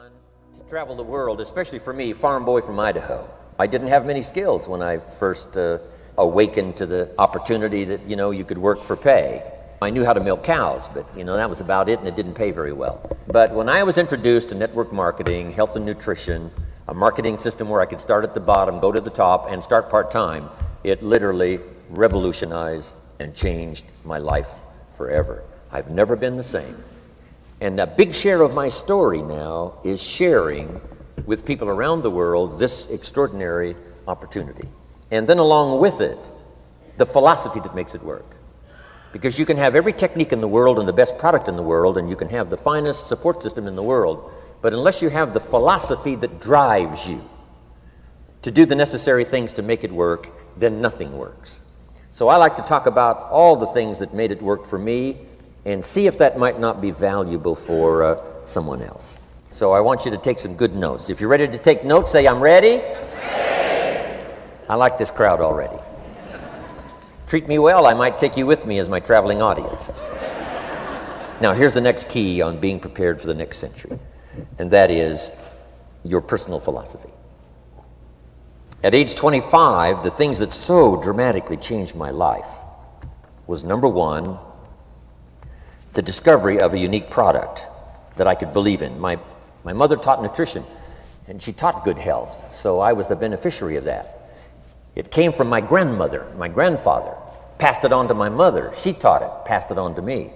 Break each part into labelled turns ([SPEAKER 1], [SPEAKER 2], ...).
[SPEAKER 1] To travel the world, especially for me, farm boy from Idaho. I didn't have many skills when I first awakened to the opportunity that, you could work for pay. I knew how to milk cows, but, that was about it, and it didn't pay very well. But when I was introduced to network marketing, health and nutrition, a marketing system where I could start at the bottom, go to the top, and start part-time, it literally revolutionized and changed my life forever. I've never been the same. And a big share of my story now is sharing with people around the world this extraordinary opportunity. And then along with it, the philosophy that makes it work. Because you can have every technique in the world and the best product in the world, and you can have the finest support system in the world, but unless you have the philosophy that drives you to do the necessary things to make it work, then nothing works. So I like to talk about all the things that made it work for me and see if that might not be valuable for someone else. So I want you to take some good notes. If you're ready to take notes, say, I'm ready. Ready. I like this crowd already. Treat me well, I might take you with me as my traveling audience. Now, here's the next key on being prepared for the next century, and that is your personal philosophy. At age 25, the things that so dramatically changed my life was, number one, the discovery of a unique product that I could believe in. My mother taught nutrition, and she taught good health, so I was the beneficiary of that. It came from my grandmother, my grandfather, passed it on to my mother. She taught it, passed it on to me.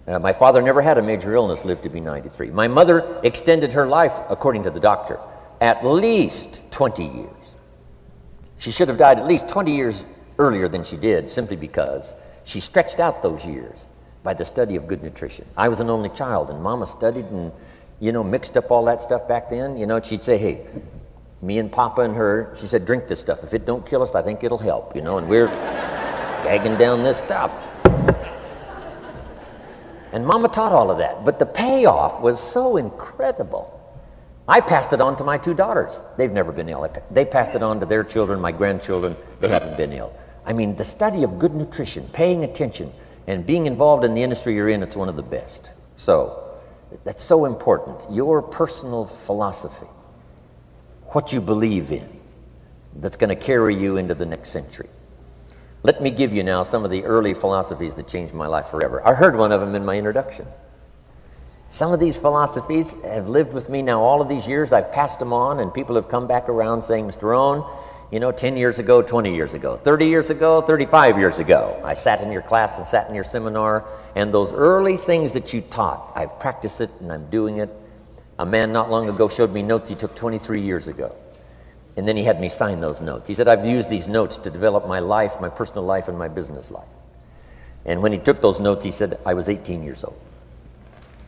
[SPEAKER 1] My father never had a major illness, lived to be 93. My mother extended her life, according to the doctor, at least 20 years. She should have died at least 20 years earlier than she did, simply because she stretched out those years by the study of good nutrition. I was an only child, and Mama studied and, mixed up all that stuff back then. She'd say, hey, me and Papa and her, she said, drink this stuff. If it don't kill us, I think it'll help, and we're gagging down this stuff. And Mama taught all of that, but the payoff was so incredible. I passed it on to my two daughters. They've never been ill. They passed it on to their children, my grandchildren. They haven't been ill. I mean, the study of good nutrition, paying attention, and being involved in the industry you're in, it's one of the best. So, that's so important. Your personal philosophy, what you believe in, that's going to carry you into the next century. Let me give you now some of the early philosophies that changed my life forever. I heard one of them in my introduction. Some of these philosophies have lived with me now all of these years. I've passed them on, and people have come back around saying, Mr. Rohn, 10 years ago, 20 years ago, 30 years ago, 35 years ago, I sat in your class and sat in your seminar, and those early things that you taught, I've practiced it and I'm doing it. A man not long ago showed me notes he took 23 years ago, and then he had me sign those notes. He said, I've used these notes to develop my life, my personal life, and my business life. And when he took those notes, he said, I was 18 years old.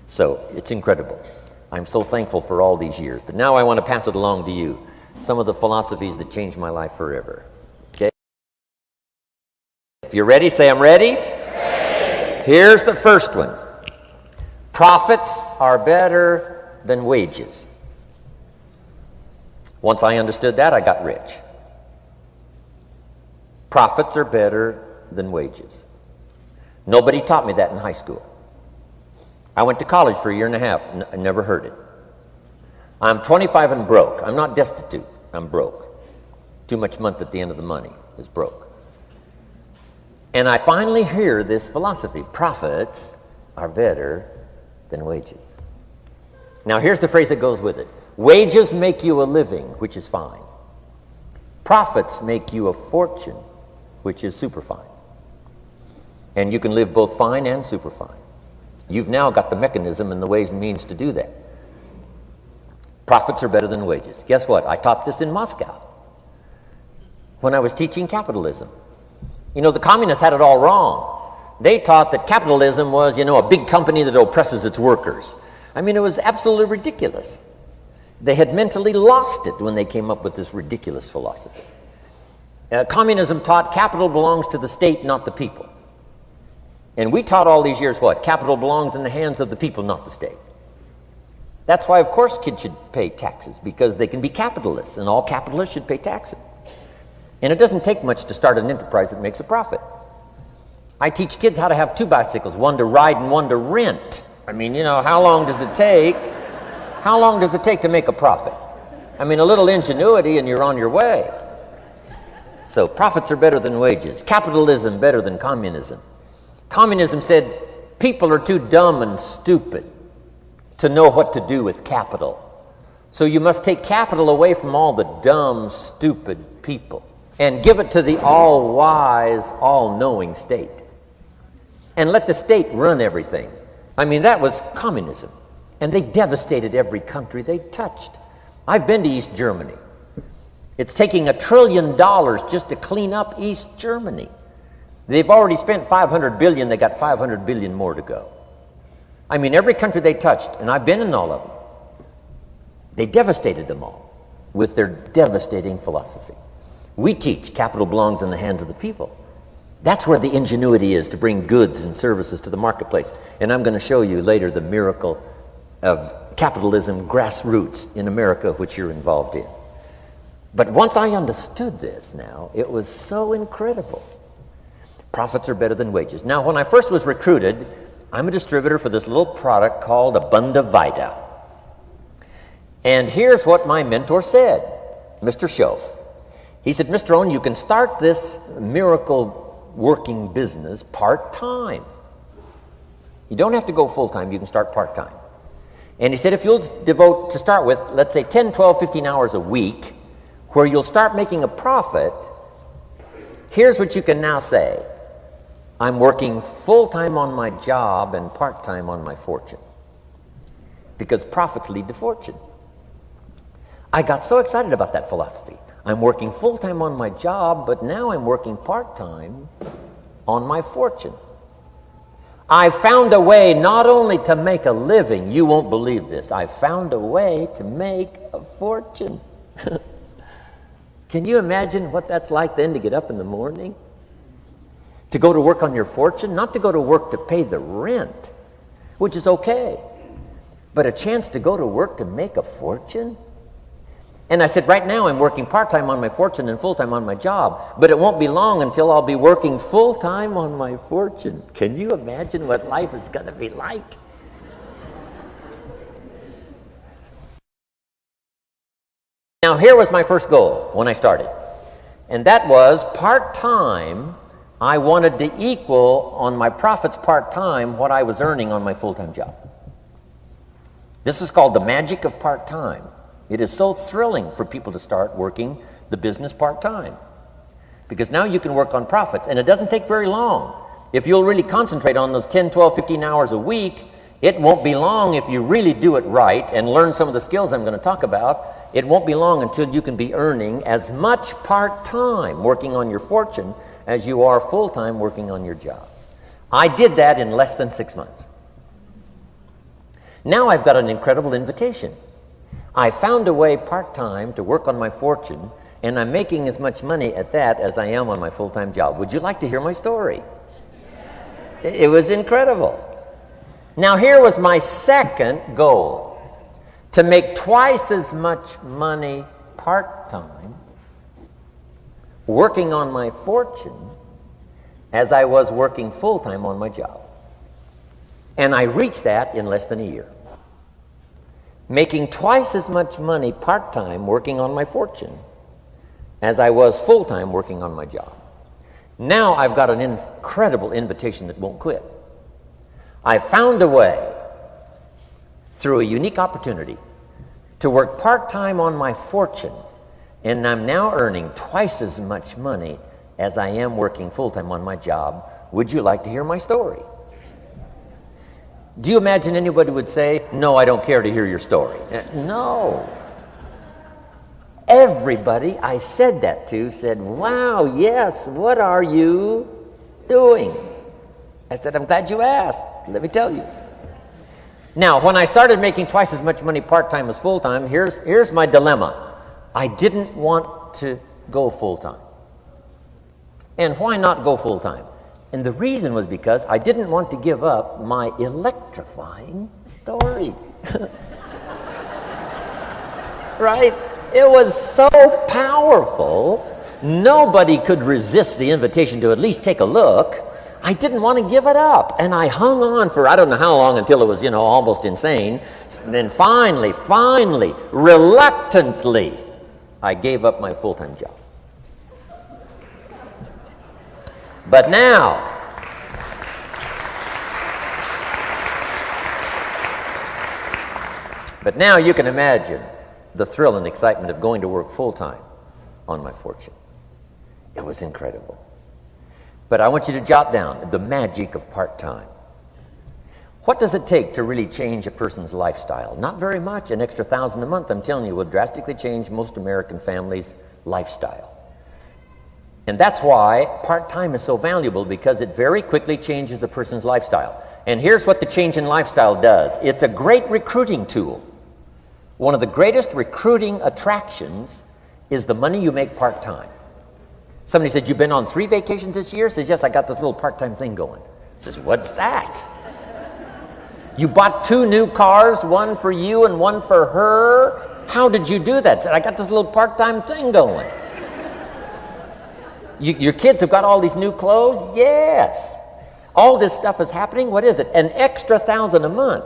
[SPEAKER 1] So it's incredible. I'm so thankful for all these years. But now I want to pass it along to you. Some of the philosophies that changed my life forever. Okay? If you're ready, say I'm ready. Ready. Here's the first one. Profits are better than wages. Once I understood that, I got rich. Profits are better than wages. Nobody taught me that in high school. I went to college for a year and a half, and I never heard it. I'm 25 and broke. I'm not destitute. I'm broke. Too much month at the end of the money is broke. And I finally hear this philosophy. Profits are better than wages. Now here's the phrase that goes with it. Wages make you a living, which is fine. Profits make you a fortune, which is super fine. And you can live both fine and super fine. You've now got the mechanism and the ways and means to do that. Profits are better than wages. Guess what? I taught this in Moscow when I was teaching capitalism. The communists had it all wrong. They taught that capitalism was, a big company that oppresses its workers. I mean, it was absolutely ridiculous. They had mentally lost it when they came up with this ridiculous philosophy. Communism taught capital belongs to the state, not the people. And we taught all these years what? Capital belongs in the hands of the people, not the state. That's why, of course, kids should pay taxes, because they can be capitalists, and all capitalists should pay taxes. And it doesn't take much to start an enterprise that makes a profit. I teach kids how to have two bicycles, one to ride and one to rent. I mean, how long does it take How long does it take to make a profit? I mean, a little ingenuity and you're on your way. So profits are better than wages. Capitalism better than communism. Communism said people are too dumb and stupid to know what to do with capital. So you must take capital away from all the dumb, stupid people and give it to the all-wise, all-knowing state. And let the state run everything. I mean, that was communism. And they devastated every country they touched. I've been to East Germany. It's taking $1 trillion just to clean up East Germany. They've already spent $500 billion. They got $500 billion more to go. I mean, every country they touched, and I've been in all of them, they devastated them all with their devastating philosophy. We teach capital belongs in the hands of the people. That's where the ingenuity is to bring goods and services to the marketplace. And I'm going to show you later the miracle of capitalism grassroots in America, which you're involved in. But once I understood this now, it was so incredible. Profits are better than wages. Now, when I first was recruited, I'm a distributor for this little product called Abunda Vita. And here's what my mentor said, Mr. Schoaf. He said, Mr. Rohn, you can start this miracle working business part-time. You don't have to go full-time, you can start part-time. And he said, if you'll devote, to start with, let's say 10, 12, 15 hours a week, where you'll start making a profit, here's what you can now say. I'm working full-time on my job and part-time on my fortune. Because profits lead to fortune. I got so excited about that philosophy. I'm working full-time on my job, but now I'm working part-time on my fortune. I found a way not only to make a living, you won't believe this, I found a way to make a fortune. Can you imagine what that's like then to get up in the morning? To go to work on your fortune? Not to go to work to pay the rent, which is okay, but a chance to go to work to make a fortune? And I said, right now I'm working part-time on my fortune and full-time on my job, but it won't be long until I'll be working full-time on my fortune. Can you imagine what life is going to be like? Now, here was my first goal when I started, and that was part-time. I wanted to equal on my profits part-time what I was earning on my full-time job. This is called the magic of part-time. It is so thrilling for people to start working the business part-time, because now you can work on profits, and it doesn't take very long. If you'll really concentrate on those 10, 12, 15 hours a week, it won't be long if you really do it right and learn some of the skills I'm going to talk about. It won't be long until you can be earning as much part-time working on your fortune as you are full-time working on your job. I did that in less than 6 months. Now I've got an incredible invitation. I found a way part-time to work on my fortune, and I'm making as much money at that as I am on my full-time job. Would you like to hear my story? It was incredible. Now here was my second goal, to make twice as much money part-time working on my fortune as I was working full-time on my job. And I reached that in less than a year. Making twice as much money part-time working on my fortune as I was full-time working on my job. Now I've got an incredible invitation that won't quit. I found a way, through a unique opportunity, to work part-time on my fortune, and I'm now earning twice as much money as I am working full-time on my job. Would you like to hear my story? Do you imagine anybody would say, no, I don't care to hear your story? No. Everybody I said that to said, wow, yes, what are you doing? I said, I'm glad you asked. Let me tell you. Now, when I started making twice as much money part-time as full-time, here's my dilemma. I didn't want to go full-time. And why not go full-time? And the reason was because I didn't want to give up my electrifying story. Right? It was so powerful, nobody could resist the invitation to at least take a look. I didn't want to give it up. And I hung on for I don't know how long until it was, almost insane. And then finally, reluctantly, I gave up my full-time job. But now, you can imagine the thrill and excitement of going to work full-time on my fortune. It was incredible. But I want you to jot down the magic of part-time. What does it take to really change a person's lifestyle? Not very much. An extra $1,000 a month, I'm telling you, will drastically change most American families' lifestyle. And that's why part-time is so valuable, because it very quickly changes a person's lifestyle. And here's what the change in lifestyle does. It's a great recruiting tool. One of the greatest recruiting attractions is the money you make part-time. Somebody said, "You've been on 3 vacations this year?" Says, "Yes, I got this little part-time thing going." Says, "What's that?" "You bought 2 new cars, one for you and one for her. How did you do that?" Said, "I got this little part-time thing going." Your kids have got all these new clothes? Yes. All this stuff is happening. What is it? An extra $1,000 a month.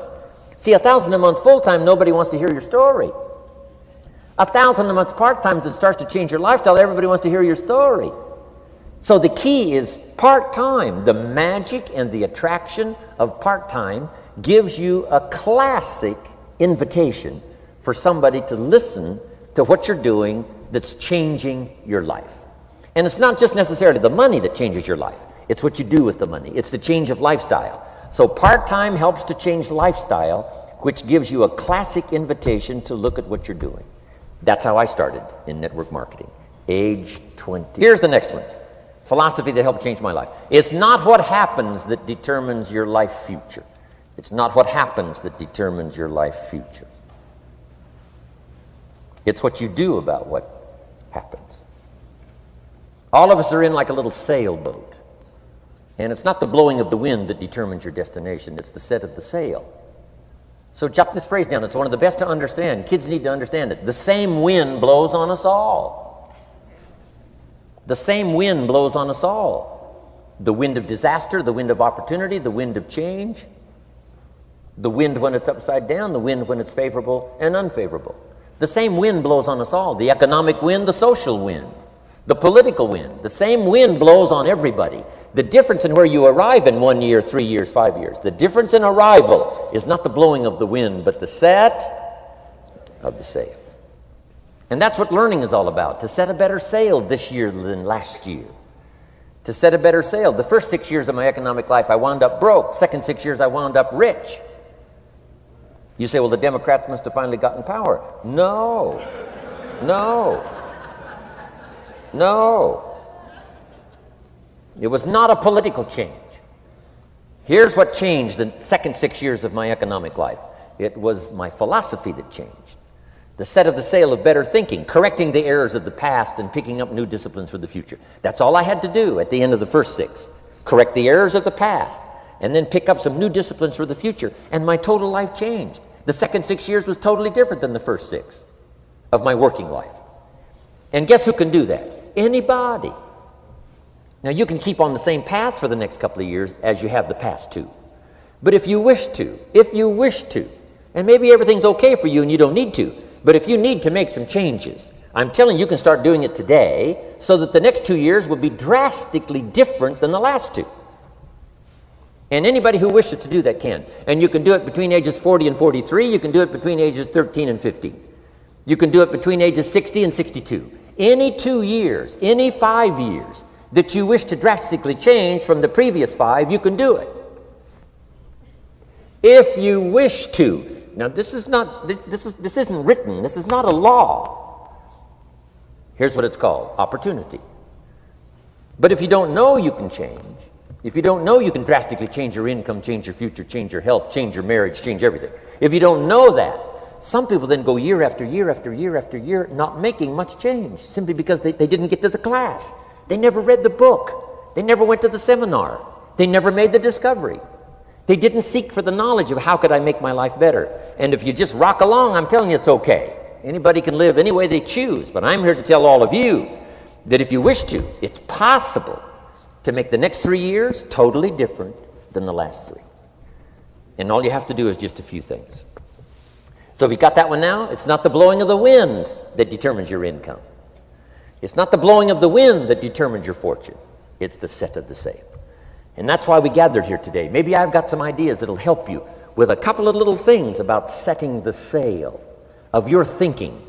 [SPEAKER 1] See, $1,000 a month full-time, nobody wants to hear your story. $1,000 a month part-time that starts to change your lifestyle, everybody wants to hear your story. So the key is part-time. The magic and the attraction of part-time gives you a classic invitation for somebody to listen to what you're doing that's changing your life. And it's not just necessarily the money that changes your life. It's what you do with the money. It's the change of lifestyle. So part-time helps to change lifestyle, which gives you a classic invitation to look at what you're doing. That's how I started in network marketing, age 20. Here's the next one. Philosophy that helped change my life. It's not what happens that determines your life future. It's not what happens that determines your life future. It's what you do about what happens. All of us are in like a little sailboat. And it's not the blowing of the wind that determines your destination. It's the set of the sail. So jot this phrase down. It's one of the best to understand. Kids need to understand it. The same wind blows on us all. The same wind blows on us all. The wind of disaster, the wind of opportunity, the wind of change. The wind when it's upside down, the wind when it's favorable and unfavorable. The same wind blows on us all. The economic wind, the social wind, the political wind. The same wind blows on everybody. The difference in where you arrive in 1 year, 3 years, 5 years, the difference in arrival is not the blowing of the wind, but the set of the sail. And that's what learning is all about, to set a better sail this year than last year. To set a better sail. The first 6 years of my economic life, I wound up broke. Second 6 years, I wound up rich. You say, well, the Democrats must have finally gotten power. No. It was not a political change. Here's what changed the second 6 years of my economic life. It was my philosophy that changed. The set of the sail of better thinking, correcting the errors of the past and picking up new disciplines for the future. That's all I had to do at the end of the first 6. Correct the errors of the past and then pick up some new disciplines for the future. And my total life changed. The second 6 years was totally different than the first 6 of my working life. And guess who can do that? Anybody. Now, you can keep on the same path for the next couple of years as you have the past 2. But if you wish to, and maybe everything's okay for you and you don't need to, but if you need to make some changes, I'm telling you, you can start doing it today so that the next 2 years will be drastically different than the last 2. And anybody who wishes to do that can. And you can do it between ages 40 and 43. You can do it between ages 13 and 15. You can do it between ages 60 and 62. Any 2 years, any 5 years that you wish to drastically change from the previous 5, you can do it. If you wish to. Now, this isn't written. This is not a law. Here's what it's called: opportunity. But if you don't know you can change, if you don't know you can drastically change your income, change your future, change your health, change your marriage, change everything, if you don't know that, some people then go year after year after year after year not making much change simply because they didn't get to the class. They never read the book. They never went to the seminar. They never made the discovery. They didn't seek for the knowledge of how could I make my life better. And if you just rock along, I'm telling you it's okay. Anybody can live any way they choose, but I'm here to tell all of you that if you wish to, it's possible to make the next 3 years totally different than the last 3. And all you have to do is just a few things. So if you got that one now, it's not the blowing of the wind that determines your income. It's not the blowing of the wind that determines your fortune. It's the set of the sail. And that's why we gathered here today. Maybe I've got some ideas that'll help you with a couple of little things about setting the sail of your thinking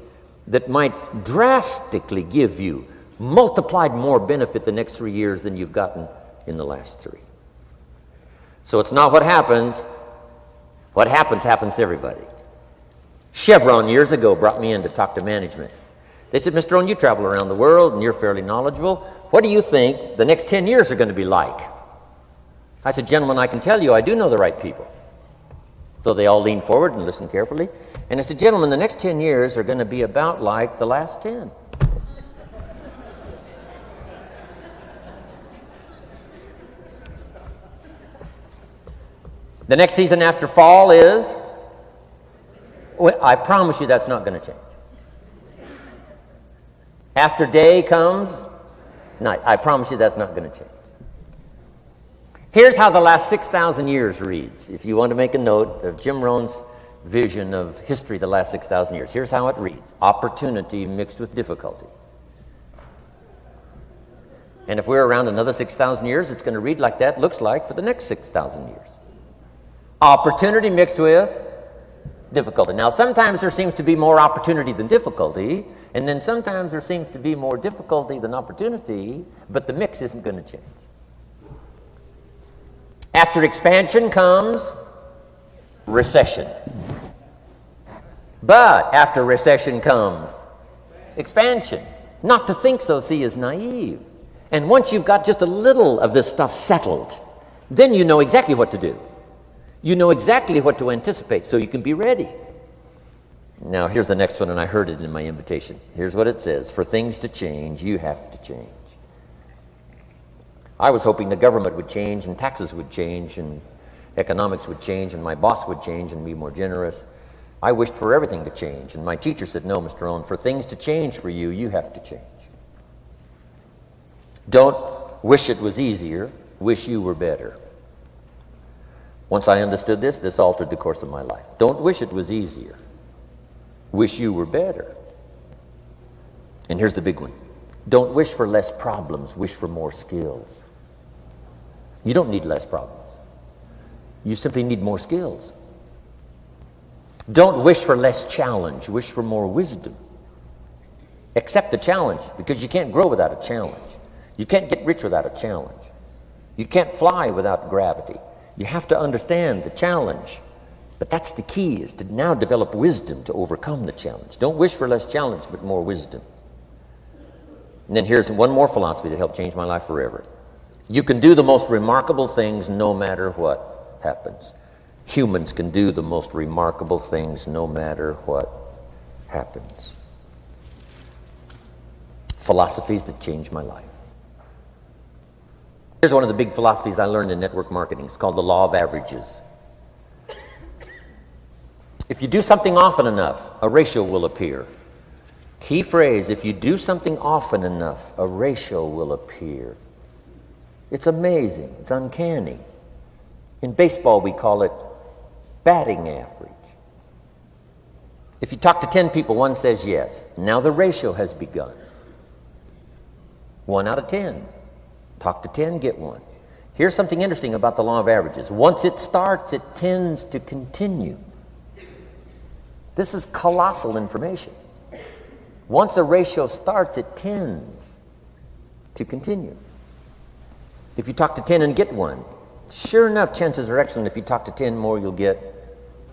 [SPEAKER 1] that might drastically give you multiplied more benefit the next 3 years than you've gotten in the last 3. So it's not what happens. What happens to everybody. Chevron years ago brought me in to talk to management. They said, Mr. Rohn, you travel around the world and you're fairly knowledgeable. What do you think the next 10 years are going to be like? I said, gentlemen, I can tell you I do know the right people. So they all leaned forward and listened carefully. And I said, gentlemen, the next 10 years are going to be about like the last 10. The next season after fall is, well, I promise you that's not going to change. After day comes night. I promise you that's not going to change. Here's how the last 6,000 years reads. If you want to make a note of Jim Rohn's vision of history the last 6,000 years, here's how it reads. Opportunity mixed with difficulty. And if we're around another 6,000 years, it's going to read like that looks like for the next 6,000 years. Opportunity mixed with difficulty. Now, sometimes there seems to be more opportunity than difficulty, and then sometimes there seems to be more difficulty than opportunity, but the mix isn't going to change. After expansion comes recession. But after recession comes expansion. Not to think so, see, is naive. And once you've got just a little of this stuff settled, then you know exactly what to do. You know exactly what to anticipate, so you can be ready. Now, here's the next one, and I heard it in my invitation. Here's what it says. For things to change, you have to change. I was hoping the government would change, and taxes would change, and economics would change, and my boss would change and be more generous. I wished for everything to change, and my teacher said, no, Mr. Rohn, for things to change for you, you have to change. Don't wish it was easier, wish you were better. Once I understood this, this altered the course of my life. Don't wish it was easier. Wish you were better. And here's the big one. Don't wish for less problems, wish for more skills. You don't need less problems. You simply need more skills. Don't wish for less challenge, wish for more wisdom. Accept the challenge, because you can't grow without a challenge. You can't get rich without a challenge. You can't fly without gravity. You have to understand the challenge. But that's the key, is to now develop wisdom to overcome the challenge. Don't wish for less challenge, but more wisdom. And then here's one more philosophy that helped change my life forever. You can do the most remarkable things no matter what happens. Humans can do the most remarkable things no matter what happens. Philosophies that changed my life. Here's one of the big philosophies I learned in network marketing. It's called the law of averages. If you do something often enough, a ratio will appear. Key phrase, if you do something often enough, a ratio will appear. It's amazing. It's uncanny. In baseball, we call it batting average. If you talk to 10 people, one says yes. Now the ratio has begun. 1 out of 10. Talk to 10, get 1. Here's something interesting about the law of averages. Once it starts, it tends to continue. This is colossal information. Once a ratio starts, it tends to continue. If you talk to 10 and get 1, sure enough, chances are excellent if you talk to 10 more, you'll get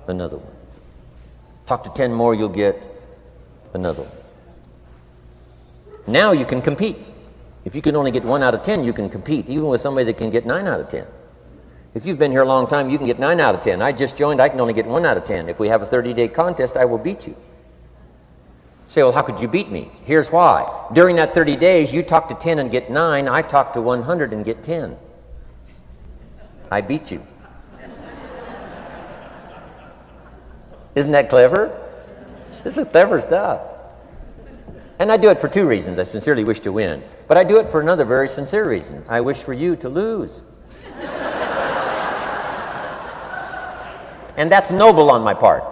[SPEAKER 1] another one. Talk to 10 more, you'll get another one. Now you can compete. If you can only get 1 out of 10, you can compete, even with somebody that can get 9 out of 10. If you've been here a long time, you can get 9 out of 10. I just joined, I can only get 1 out of 10. If we have a 30-day contest, I will beat you. Say, well, how could you beat me? Here's why. During that 30 days, you talk to 10 and get 9. I talk to 100 and get 10. I beat you. Isn't that clever? This is clever stuff. And I do it for two reasons. I sincerely wish to win. But I do it for another very sincere reason. I wish for you to lose. And that's noble on my part.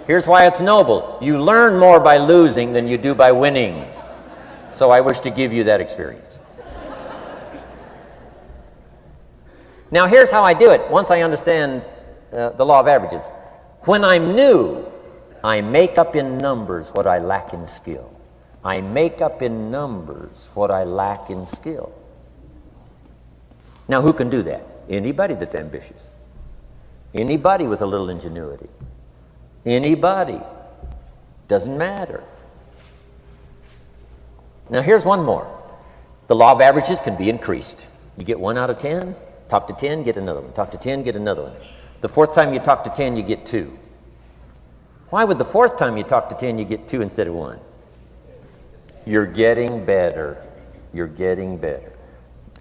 [SPEAKER 1] Here's why it's noble. You learn more by losing than you do by winning. So I wish to give you that experience. Now here's how I do it once I understand the law of averages. When I'm new, I make up in numbers what I lack in skill. I make up in numbers what I lack in skill. Now who can do that? Anybody that's ambitious. Anybody with a little ingenuity. Anybody. Doesn't matter. Now here's one more. The law of averages can be increased. You get 1 out of 10, talk to 10, get another one. Talk to 10, get another one. The fourth time you talk to 10, you get 2. Why would the fourth time you talk to 10, you get 2 instead of 1? You're getting better. You're getting better.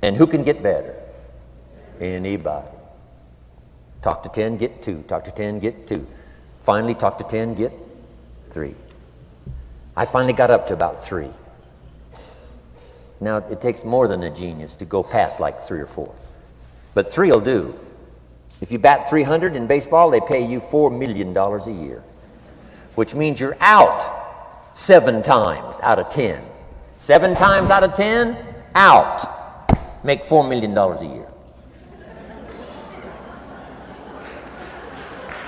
[SPEAKER 1] And who can get better? Anybody. Talk to 10, get 2. Talk to 10, get 2. Finally, talk to 10, get 3. I finally got up to about 3. Now, it takes more than a genius to go past like 3 or 4. But 3 will do. If you bat 300 in baseball, they pay you $4 million a year, which means you're out 7 times out of 10. 7 times out of 10, out. Make $4 million a year.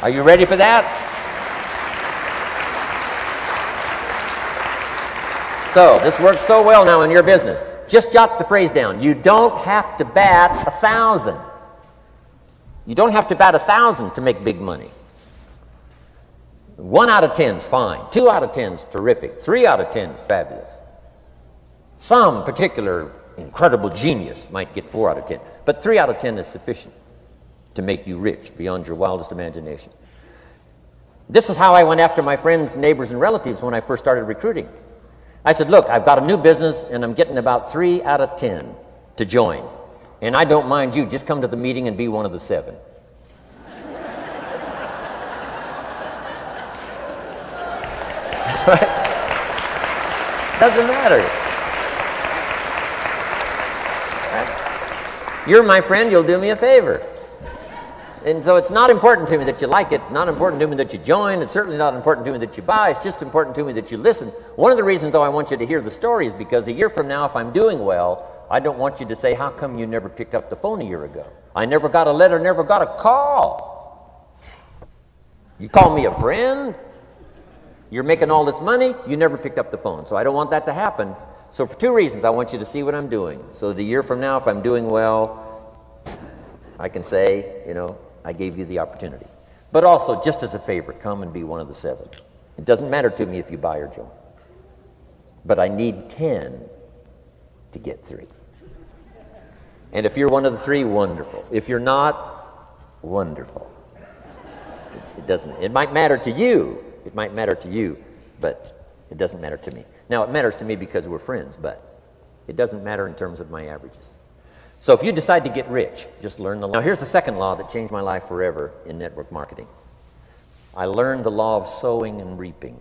[SPEAKER 1] Are you ready for that? So, this works so well now in your business. Just jot the phrase down. You don't have to bat 1,000. You don't have to bat 1,000 to make big money. 1 out of 10 is fine. 2 out of 10 is terrific. 3 out of 10 is fabulous. Some particular incredible genius might get 4 out of 10. But 3 out of 10 is sufficient to make you rich beyond your wildest imagination. This is how I went after my friends, neighbors, and relatives when I first started recruiting. I said, look, I've got a new business, and I'm getting about 3 out of 10 to join. And I don't mind you. Just come to the meeting and be one of the 7. Right? Doesn't matter. Right? You're my friend, you'll do me a favor. And so it's not important to me that you like it. It's not important to me that you join. It's certainly not important to me that you buy. It's just important to me that you listen. One of the reasons, though, I want you to hear the story is because a year from now, if I'm doing well, I don't want you to say, how come you never picked up the phone a year ago? I never got a letter, never got a call. You call me a friend? You're making all this money? You never picked up the phone. So I don't want that to happen. So for 2 reasons, I want you to see what I'm doing. So the year from now, if I'm doing well, I can say, you know, I gave you the opportunity. But also, just as a favor, come and be one of the 7. It doesn't matter to me if you buy or join. But I need 10 to get 3. And if you're one of the 3, wonderful. If you're not, wonderful. It doesn't. It might matter to you. It might matter to you, but it doesn't matter to me. Now, it matters to me because we're friends, but it doesn't matter in terms of my averages. So if you decide to get rich, just learn the law. Now here's the second law that changed my life forever in network marketing. I learned the law of sowing and reaping.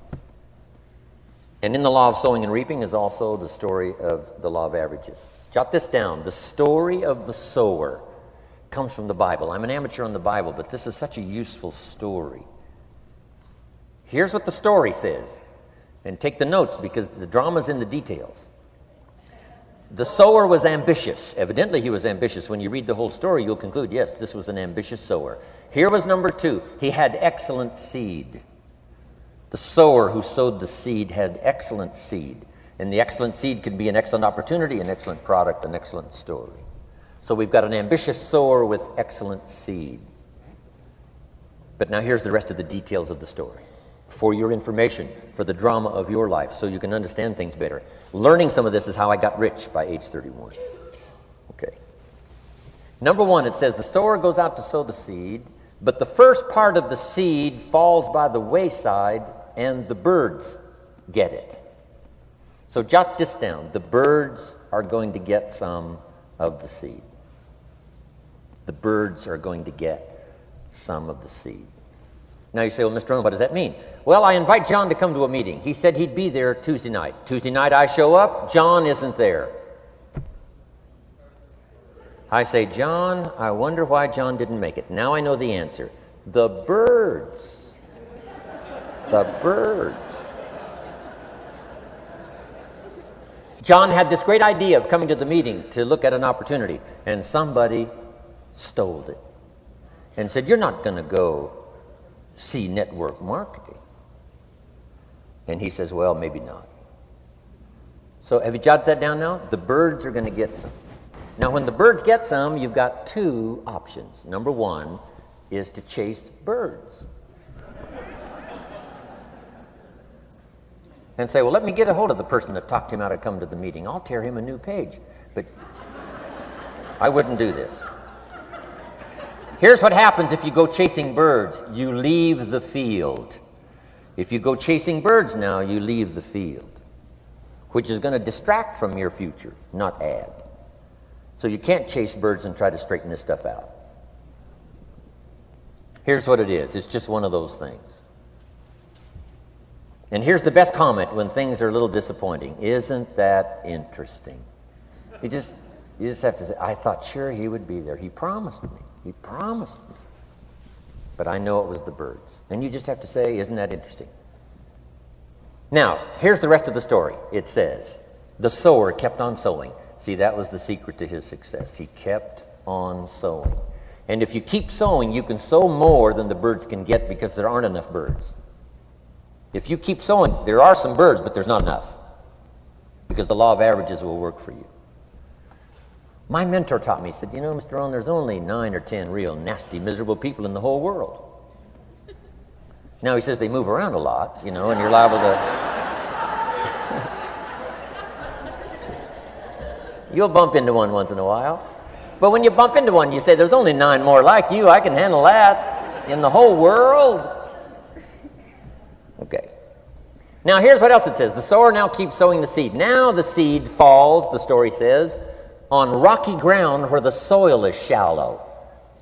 [SPEAKER 1] And in the law of sowing and reaping is also the story of the law of averages. Jot this down. The story of the sower comes from the Bible. I'm an amateur on the Bible, but this is such a useful story. Here's what the story says. And take the notes because the drama's in the details. The sower was ambitious. Evidently, he was ambitious. When you read the whole story, you'll conclude, yes, this was an ambitious sower. Here was number 2. He had excellent seed. The sower who sowed the seed had excellent seed. And the excellent seed can be an excellent opportunity, an excellent product, an excellent story. So we've got an ambitious sower with excellent seed. But now here's the rest of the details of the story. For your information, for the drama of your life, so you can understand things better. Learning some of this is how I got rich by age 31. Okay. Number 1, it says the sower goes out to sow the seed, but the first part of the seed falls by the wayside and the birds get it. So jot this down. The birds are going to get some of the seed. The birds are going to get some of the seed. Now you say, well, Mr. Rohn, what does that mean? Well, I invite John to come to a meeting. He said he'd be there Tuesday night. Tuesday night I show up, John isn't there. I say, John, I wonder why John didn't make it. Now I know the answer. The birds. The birds. John had this great idea of coming to the meeting to look at an opportunity, and somebody stole it and said, you're not going to go see network marketing. And he says, well, maybe not. So have you jotted that down now? The birds are going to get some. Now, when the birds get some, you've got two options. Number one is to chase birds. And say, well, let me get a hold of the person that talked him out of coming to the meeting. I'll tear him a new page. But I wouldn't do this. Here's what happens if you go chasing birds. You leave the field. If you go chasing birds now, you leave the field, which is going to distract from your future, not add. So you can't chase birds and try to straighten this stuff out. Here's what it is. It's just one of those things. And here's the best comment when things are a little disappointing. Isn't that interesting? You just have to say, I thought sure he would be there. He promised me. He promised me. But I know it was the birds. And you just have to say, isn't that interesting? Now, here's the rest of the story. It says, the sower kept on sowing. See, that was the secret to his success. He kept on sowing. And if you keep sowing, you can sow more than the birds can get because there aren't enough birds. If you keep sowing, there are some birds, but there's not enough because the law of averages will work for you. My mentor taught me, he said, you know, Mr. Rohn, there's only 9 or 10 real nasty, miserable people in the whole world. Now, he says they move around a lot, you know, and you're liable to... You'll bump into one once in a while. But when you bump into one, you say, there's only 9 more like you. I can handle that in the whole world. Okay. Now, here's what else it says. The sower now keeps sowing the seed. Now the seed falls, the story says, on rocky ground where the soil is shallow.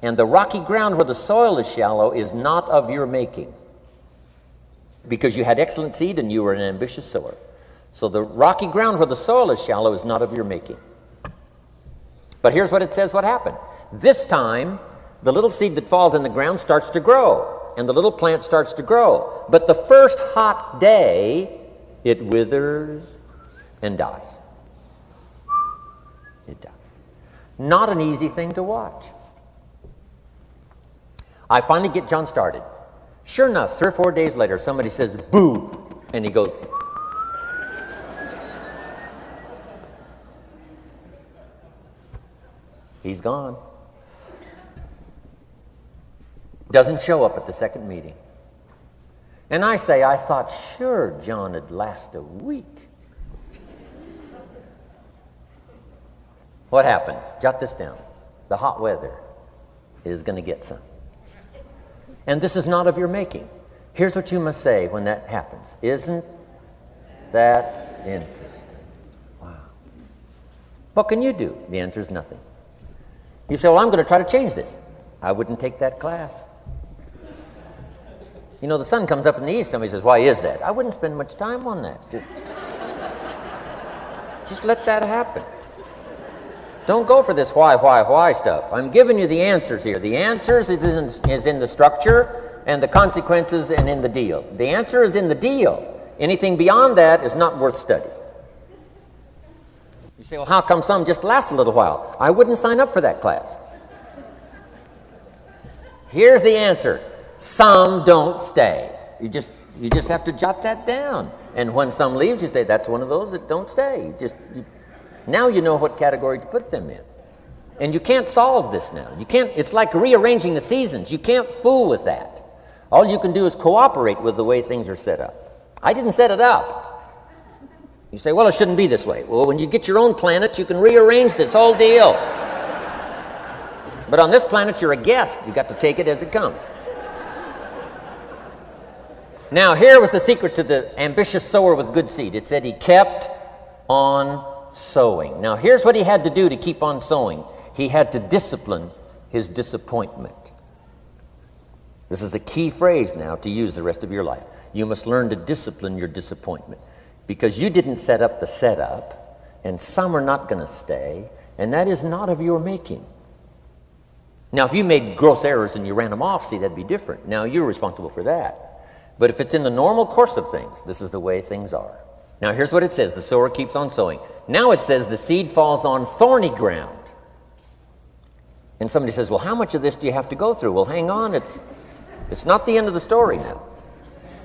[SPEAKER 1] And the rocky ground where the soil is shallow is not of your making, because you had excellent seed and you were an ambitious sower. So the rocky ground where the soil is shallow is not of your making. But here's what it says what happened. This time, the little seed that falls in the ground starts to grow, and the little plant starts to grow. But the first hot day, it withers and dies. It dies. Not an easy thing to watch. I finally get John started. Sure enough, 3 or 4 days later, somebody says, boo, and he goes, he's gone. Doesn't show up at the second meeting. And I say, I thought sure John would last a week. What happened? Jot this down. The hot weather is going to get some. And this is not of your making. Here's what you must say when that happens. Isn't that interesting? Wow. What can you do? The answer is nothing. You say, well, I'm going to try to change this. I wouldn't take that class. You know, the sun comes up in the east. Somebody says, why is that? I wouldn't spend much time on that. Just let that happen. Don't go for this why stuff. I'm giving you the answers here. The answers is in the structure and the consequences and in the deal. The answer is in the deal. Anything beyond that is not worth study. You say, well, how come some just last a little while? I wouldn't sign up for that class. Here's the answer. Some don't stay. You just have to jot that down. And when some leaves, you say, that's one of those that don't stay. Now you know what category to put them in. And you can't solve this now. You can't. It's like rearranging the seasons. You can't fool with that. All you can do is cooperate with the way things are set up. I didn't set it up. You say, well, it shouldn't be this way. Well, when you get your own planet, you can rearrange this whole deal. But on this planet, you're a guest. You got to take it as it comes. Now, here was the secret to the ambitious sower with good seed. It said he kept on sowing. Now, here's what he had to do to keep on sowing. He had to discipline his disappointment. This is a key phrase now to use the rest of your life. You must learn to discipline your disappointment, because you didn't set up the setup, and some are not going to stay, and that is not of your making. Now, if you made gross errors and you ran them off, see, that'd be different. Now, you're responsible for that. But if it's in the normal course of things, this is the way things are. Now, here's what it says. The sower keeps on sowing. Now it says the seed falls on thorny ground. And somebody says, well, how much of this do you have to go through? Well, hang on. It's not the end of the story now.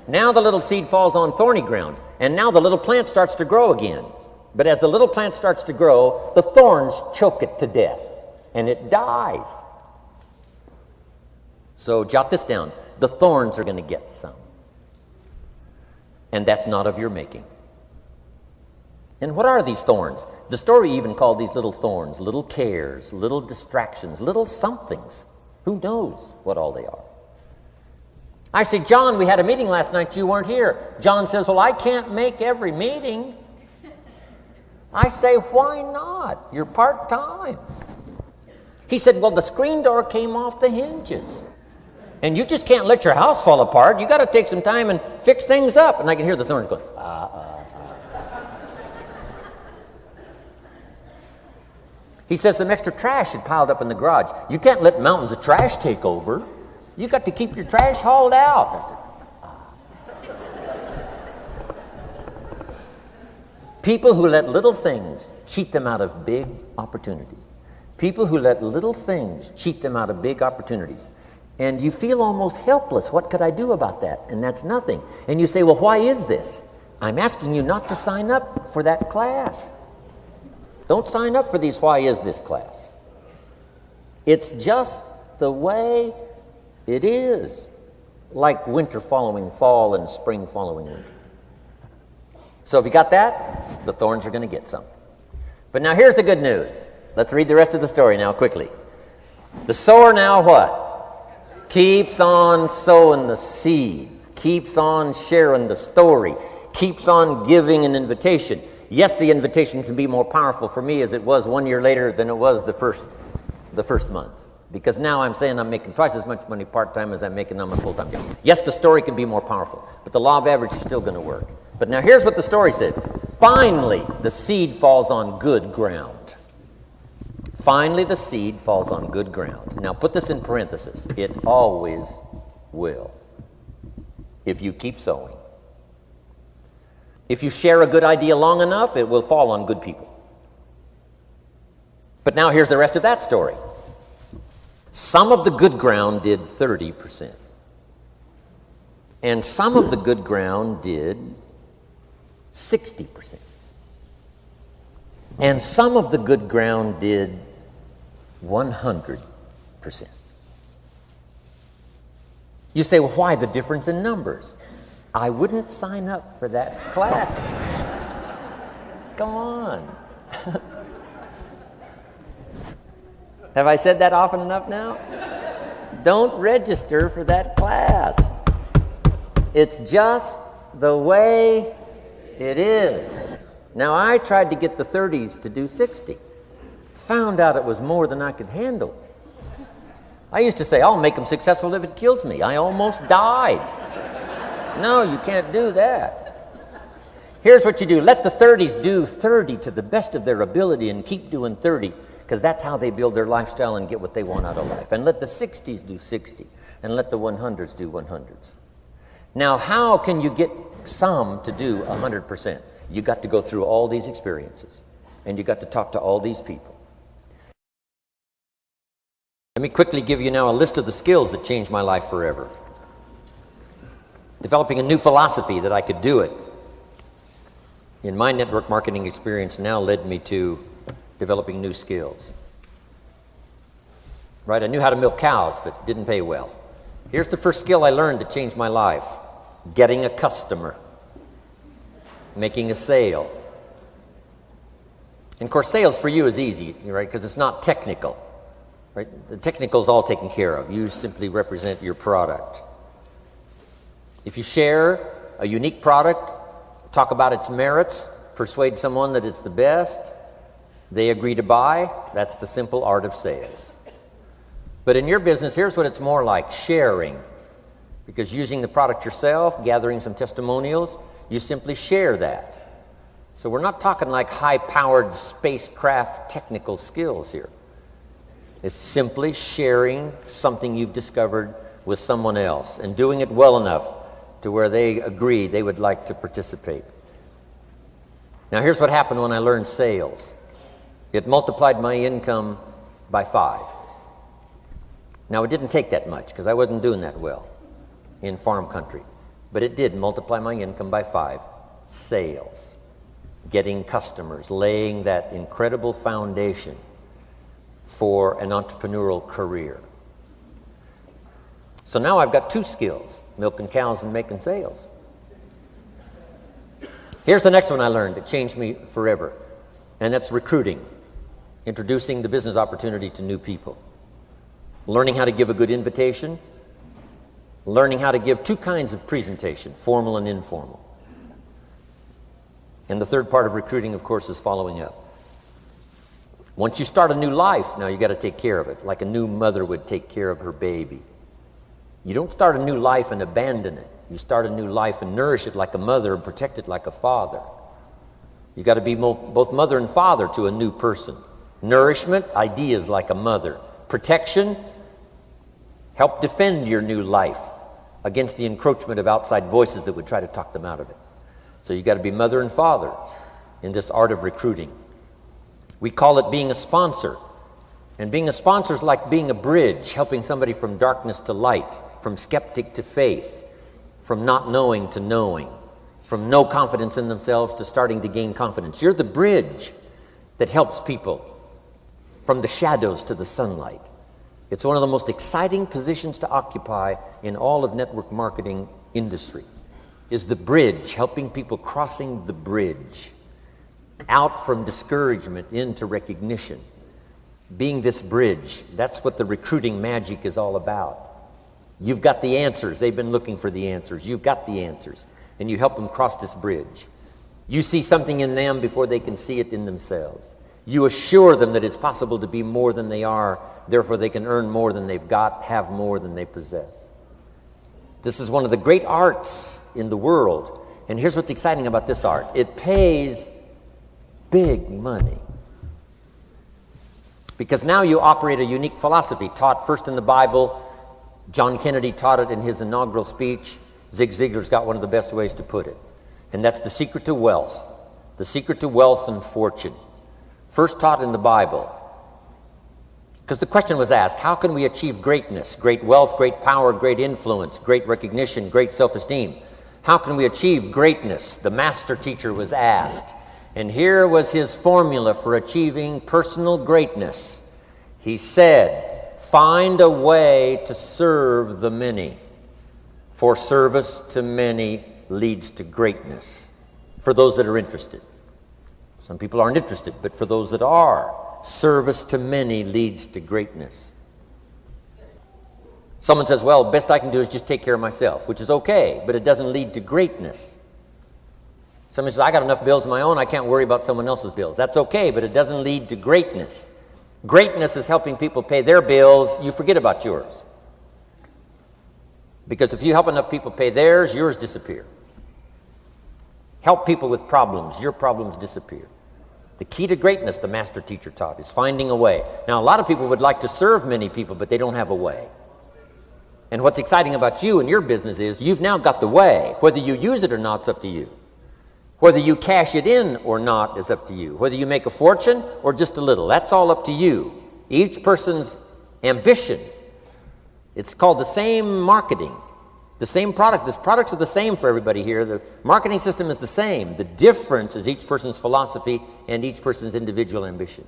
[SPEAKER 1] Now the little seed falls on thorny ground. And now the little plant starts to grow again. But as the little plant starts to grow, the thorns choke it to death. And it dies. So jot this down. The thorns are going to get some. And that's not of your making. And what are these thorns? The story even called these little thorns, little cares, little distractions, little somethings. Who knows what all they are? I say, John, we had a meeting last night, you weren't here. John says, well, I can't make every meeting. I say, why not? You're part-time. He said, well, the screen door came off the hinges. And you just can't let your house fall apart. You got to take some time and fix things up. And I can hear the thorns going, He says some extra trash had piled up in the garage. You can't let mountains of trash take over. You got to keep your trash hauled out. People who let little things cheat them out of big opportunities. People who let little things cheat them out of big opportunities. And you feel almost helpless. What could I do about that? And that's nothing. And you say, well, why is this? I'm asking you not to sign up for that class. Don't sign up for these why is this class. It's just the way it is. Like winter following fall and spring following winter. So if you got that, the thorns are going to get some. But now here's the good news. Let's read the rest of the story now quickly. The sower now what? Keeps on sowing the seed. Keeps on sharing the story. Keeps on giving an invitation. Yes, the invitation can be more powerful for me as it was 1 year later than it was the first month. Because now I'm saying I'm making twice as much money part-time as I'm making on my full-time job. Yes, the story can be more powerful, but the law of average is still going to work. But now here's what the story said. Finally, the seed falls on good ground. Finally, the seed falls on good ground. Now put this in parentheses. It always will, if you keep sowing. If you share a good idea long enough, it will fall on good people. But now here's the rest of that story. Some of the good ground did 30%. And some of the good ground did 60%. And some of the good ground did 100%. You say, well, why the difference in numbers? I wouldn't sign up for that class. Come on. Have I said that often enough now? Don't register for that class. It's just the way it is. Now, I tried to get the 30s to do 60. Found out it was more than I could handle. I used to say, I'll make them successful if it kills me. I almost died. No, you can't do that. Here's what you do. Let the 30s do 30 to the best of their ability and keep doing 30, because that's how they build their lifestyle and get what they want out of life. And let the 60s do 60, and let the 100s do 100s. Now, how can you get some to do 100%? You got to go through all these experiences, and you got to talk to all these people. Let me quickly give you now a list of the skills that changed my life forever. Developing a new philosophy that I could do it in my network marketing experience now led me to developing new skills. Right, I knew how to milk cows, but it didn't pay well. Here's the first skill I learned that changed my life. Getting a customer. Making a sale. And of course, sales for you is easy, right, because it's not technical. Right? The technical is all taken care of. You simply represent your product. If you share a unique product, talk about its merits, persuade someone that it's the best, they agree to buy, that's the simple art of sales. But in your business, here's what it's more like: sharing. Because using the product yourself, gathering some testimonials, you simply share that. So we're not talking like high-powered spacecraft technical skills here. It's simply sharing something you've discovered with someone else and doing it well enough to where they agree they would like to participate. Now here's what happened when I learned sales. It multiplied my income by 5. Now it didn't take that much because I wasn't doing that well in farm country, but it did multiply my income by 5. Sales, getting customers, laying that incredible foundation for an entrepreneurial career. So now I've got 2 skills, milking cows and making sales. Here's the next one I learned that changed me forever, and that's recruiting, introducing the business opportunity to new people, learning how to give a good invitation, learning how to give 2 kinds of presentation, formal and informal. And the third part of recruiting, of course, is following up. Once you start a new life, now you got to take care of it, like a new mother would take care of her baby. You don't start a new life and abandon it. You start a new life and nourish it like a mother and protect it like a father. You got to be both mother and father to a new person. Nourishment, ideas like a mother. Protection, help defend your new life against the encroachment of outside voices that would try to talk them out of it. So you got to be mother and father in this art of recruiting. We call it being a sponsor. And being a sponsor is like being a bridge, helping somebody from darkness to light, from skeptic to faith, from not knowing to knowing, from no confidence in themselves to starting to gain confidence. You're the bridge that helps people from the shadows to the sunlight. It's one of the most exciting positions to occupy in all of network marketing industry, is the bridge, helping people crossing the bridge out from discouragement into recognition. Being this bridge, that's what the recruiting magic is all about. You've got the answers. They've been looking for the answers. You've got the answers, and you help them cross this bridge. You see something in them before they can see it in themselves. You assure them that it's possible to be more than they are, therefore they can earn more than they've got, have more than they possess. This is one of the great arts in the world, and here's what's exciting about this art. It pays big money. Because now you operate a unique philosophy taught first in the Bible. John Kennedy taught it in his inaugural speech. Zig Ziglar's got one of the best ways to put it. And that's the secret to wealth. The secret to wealth and fortune. First taught in the Bible. Because the question was asked, how can we achieve greatness, great wealth, great power, great influence, great recognition, great self-esteem? How can we achieve greatness? The master teacher was asked. And here was his formula for achieving personal greatness. He said, find a way to serve the many, for service to many leads to greatness. For those that are interested. Some people aren't interested, but for those that are, service to many leads to greatness. Someone says, well, best I can do is just take care of myself, which is okay, but it doesn't lead to greatness. Someone says, I got enough bills of my own, I can't worry about someone else's bills. That's okay, but it doesn't lead to greatness. Greatness is helping people pay their bills, you forget about yours. Because if you help enough people pay theirs, yours disappear. Help people with problems, your problems disappear. The key to greatness, the master teacher taught, is finding a way. Now, a lot of people would like to serve many people, but they don't have a way. And what's exciting about you and your business is you've now got the way. Whether you use it or not, it's up to you. Whether you cash it in or not is up to you. Whether you make a fortune or just a little, that's all up to you. Each person's ambition, it's called the same marketing, the same product. The products are the same for everybody here. The marketing system is the same. The difference is each person's philosophy and each person's individual ambition.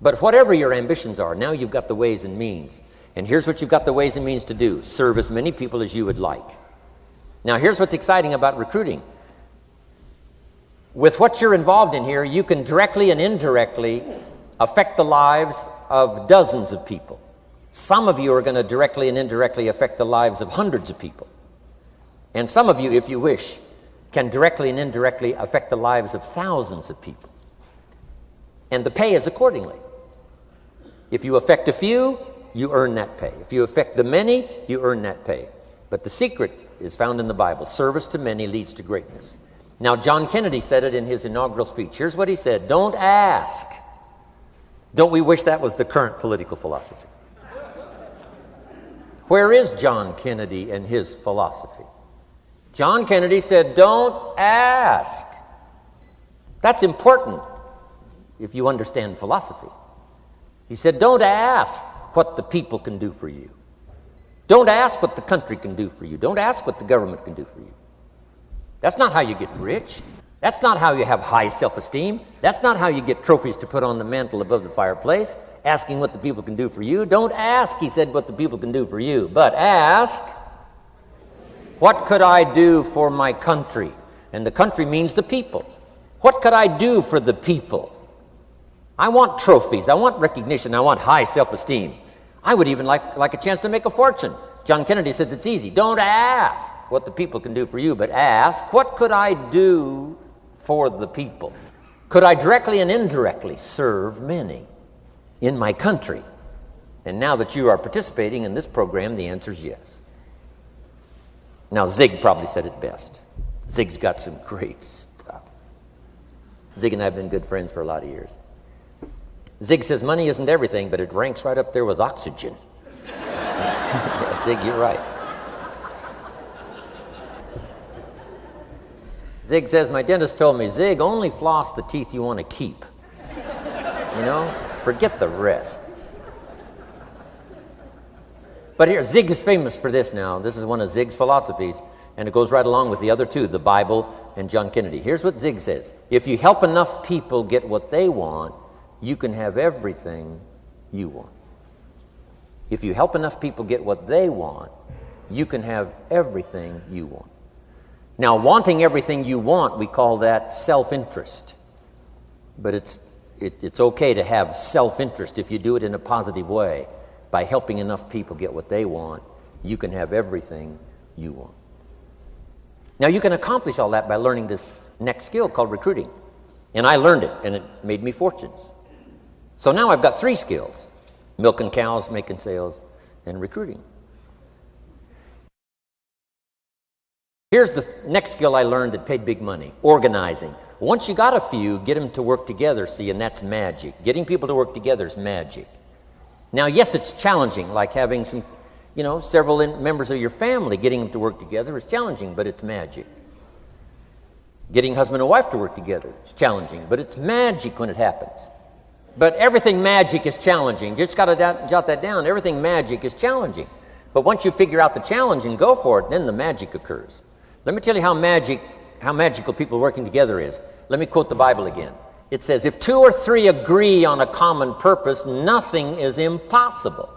[SPEAKER 1] But whatever your ambitions are, now you've got the ways and means. And here's what you've got the ways and means to do. Serve as many people as you would like. Now, here's what's exciting about recruiting. With what you're involved in here, you can directly and indirectly affect the lives of dozens of people. Some of you are going to directly and indirectly affect the lives of hundreds of people. And some of you, if you wish, can directly and indirectly affect the lives of thousands of people. And the pay is accordingly. If you affect a few, you earn that pay. If you affect the many, you earn that pay. But the secret is found in the Bible. Service to many leads to greatness. Now, John Kennedy said it in his inaugural speech. Here's what he said: don't ask. Don't we wish that was the current political philosophy? Where is John Kennedy and his philosophy? John Kennedy said, don't ask. That's important if you understand philosophy. He said, don't ask what the people can do for you. Don't ask what the country can do for you. Don't ask what the government can do for you. That's not how you get rich. That's not how you have high self-esteem. That's not how you get trophies to put on the mantle above the fireplace, asking what the people can do for you. Don't ask, he said, what the people can do for you, but ask, what could I do for my country? And the country means the people. What could I do for the people? I want trophies. I want recognition. I want high self-esteem. I would even like a chance to make a fortune. John Kennedy says it's easy. Don't ask what the people can do for you, but ask, what could I do for the people? Could I directly and indirectly serve many in my country? And now that you are participating in this program, the answer is yes. Now, Zig probably said it best. Zig's got some great stuff. Zig and I have been good friends for a lot of years. Zig says money isn't everything, but it ranks right up there with oxygen. Zig, you're right. Zig says, my dentist told me, Zig, only floss the teeth you want to keep. You know, forget the rest. But here, Zig is famous for this now. This is one of Zig's philosophies, and it goes right along with the other two, the Bible and John Kennedy. Here's what Zig says: if you help enough people get what they want, you can have everything you want. If you help enough people get what they want, you can have everything you want. Now, wanting everything you want, we call that self-interest. But it's okay to have self-interest if you do it in a positive way. By helping enough people get what they want, you can have everything you want. Now, you can accomplish all that by learning this next skill called recruiting. And I learned it, and it made me fortunes. So now I've got 3 skills: milking cows, making sales, and recruiting. Here's the next skill I learned that paid big money: organizing. Once you got a few, get them to work together, see, and that's magic. Getting people to work together is magic. Now, yes, it's challenging, like having several members of your family. Getting them to work together is challenging, but it's magic. Getting husband and wife to work together is challenging, but it's magic when it happens. But everything magic is challenging. Just got to jot that down. Everything magic is challenging. But once you figure out the challenge and go for it, then the magic occurs. Let me tell you how magical people working together is. Let me quote the Bible again. It says, if 2 or 3 agree on a common purpose, nothing is impossible.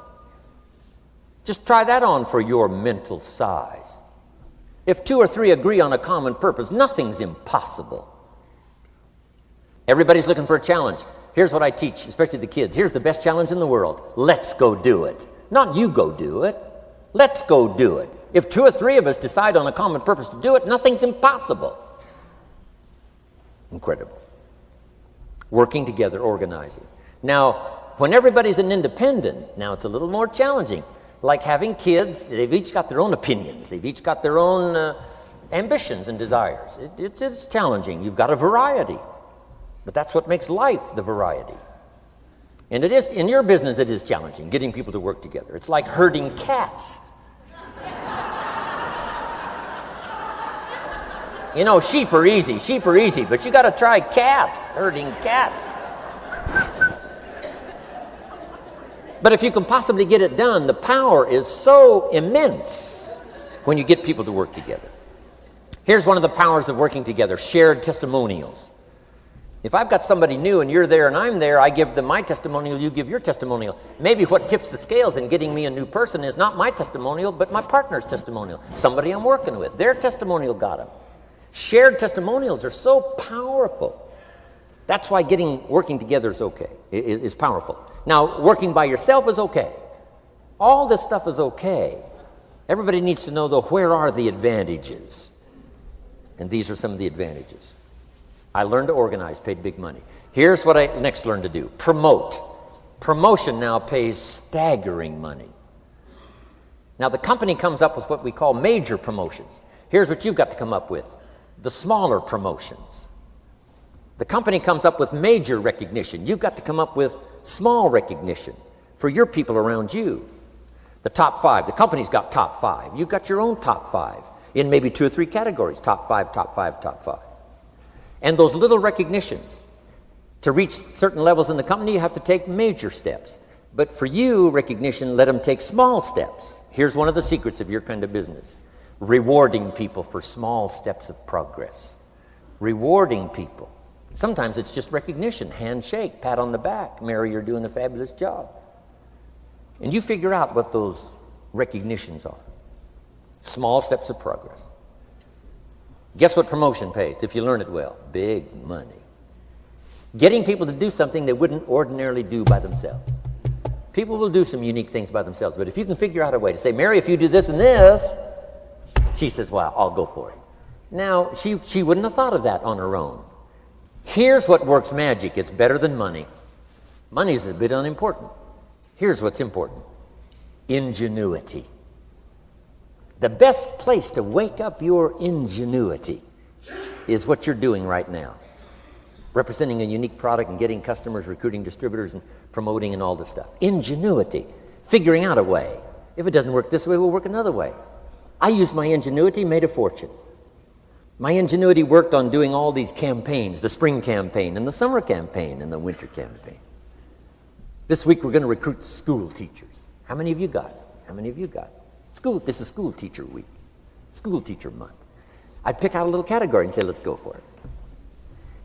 [SPEAKER 1] Just try that on for your mental size. If 2 or 3 agree on a common purpose, nothing's impossible. Everybody's looking for a challenge. Here's what I teach, especially the kids. Here's the best challenge in the world. Let's go do it. Not you go do it. Let's go do it. If 2 or 3 of us decide on a common purpose to do it, nothing's impossible. Incredible. Working together, organizing. Now, when everybody's an independent, now it's a little more challenging. Like having kids, they've each got their own opinions. They've each got their own ambitions and desires. It's challenging. You've got a variety. But that's what makes life, the variety. And it is, in your business, it is challenging, getting people to work together. It's like herding cats. You know, sheep are easy, but you got to try cats, herding cats. But if you can possibly get it done, the power is so immense when you get people to work together. Here's one of the powers of working together: shared testimonials. If I've got somebody new and you're there and I'm there, I give them my testimonial, you give your testimonial. Maybe what tips the scales in getting me a new person is not my testimonial, but my partner's testimonial. Somebody I'm working with, their testimonial got them. Shared testimonials are so powerful. That's why working together is powerful. Now, working by yourself is okay. All this stuff is okay. Everybody needs to know, though, where are the advantages? And these are some of the advantages. I learned to organize, paid big money. Here's what I next learned to do: promote. Promotion now pays staggering money. Now the company comes up with what we call major promotions. Here's what you've got to come up with: the smaller promotions. The company comes up with major recognition. You've got to come up with small recognition for your people around you. The top 5. The company's got top 5. You've got your own top 5 in maybe 2 or 3 categories: top 5, top 5, top 5. And those little recognitions, to reach certain levels in the company, you have to take major steps. But for you, recognition, let them take small steps. Here's one of the secrets of your kind of business: rewarding people for small steps of progress. Rewarding people. Sometimes it's just recognition, handshake, pat on the back, Mary, you're doing a fabulous job. And you figure out what those recognitions are. Small steps of progress. Guess what promotion pays, if you learn it well? Big money. Getting people to do something they wouldn't ordinarily do by themselves. People will do some unique things by themselves, but if you can figure out a way to say, Mary, if you do this and this, she says, well, I'll go for it. Now, she wouldn't have thought of that on her own. Here's what works magic. It's better than money. Money's a bit unimportant. Here's what's important: ingenuity. The best place to wake up your ingenuity is what you're doing right now. Representing a unique product and getting customers, recruiting distributors, and promoting and all this stuff. Ingenuity. Figuring out a way. If it doesn't work this way, we'll work another way. I used my ingenuity, made a fortune. My ingenuity worked on doing all these campaigns: the spring campaign and the summer campaign and the winter campaign. This week we're going to recruit school teachers. How many of you got? How many of you got? This is school teacher week, school teacher month. I'd pick out a little category and say, let's go for it.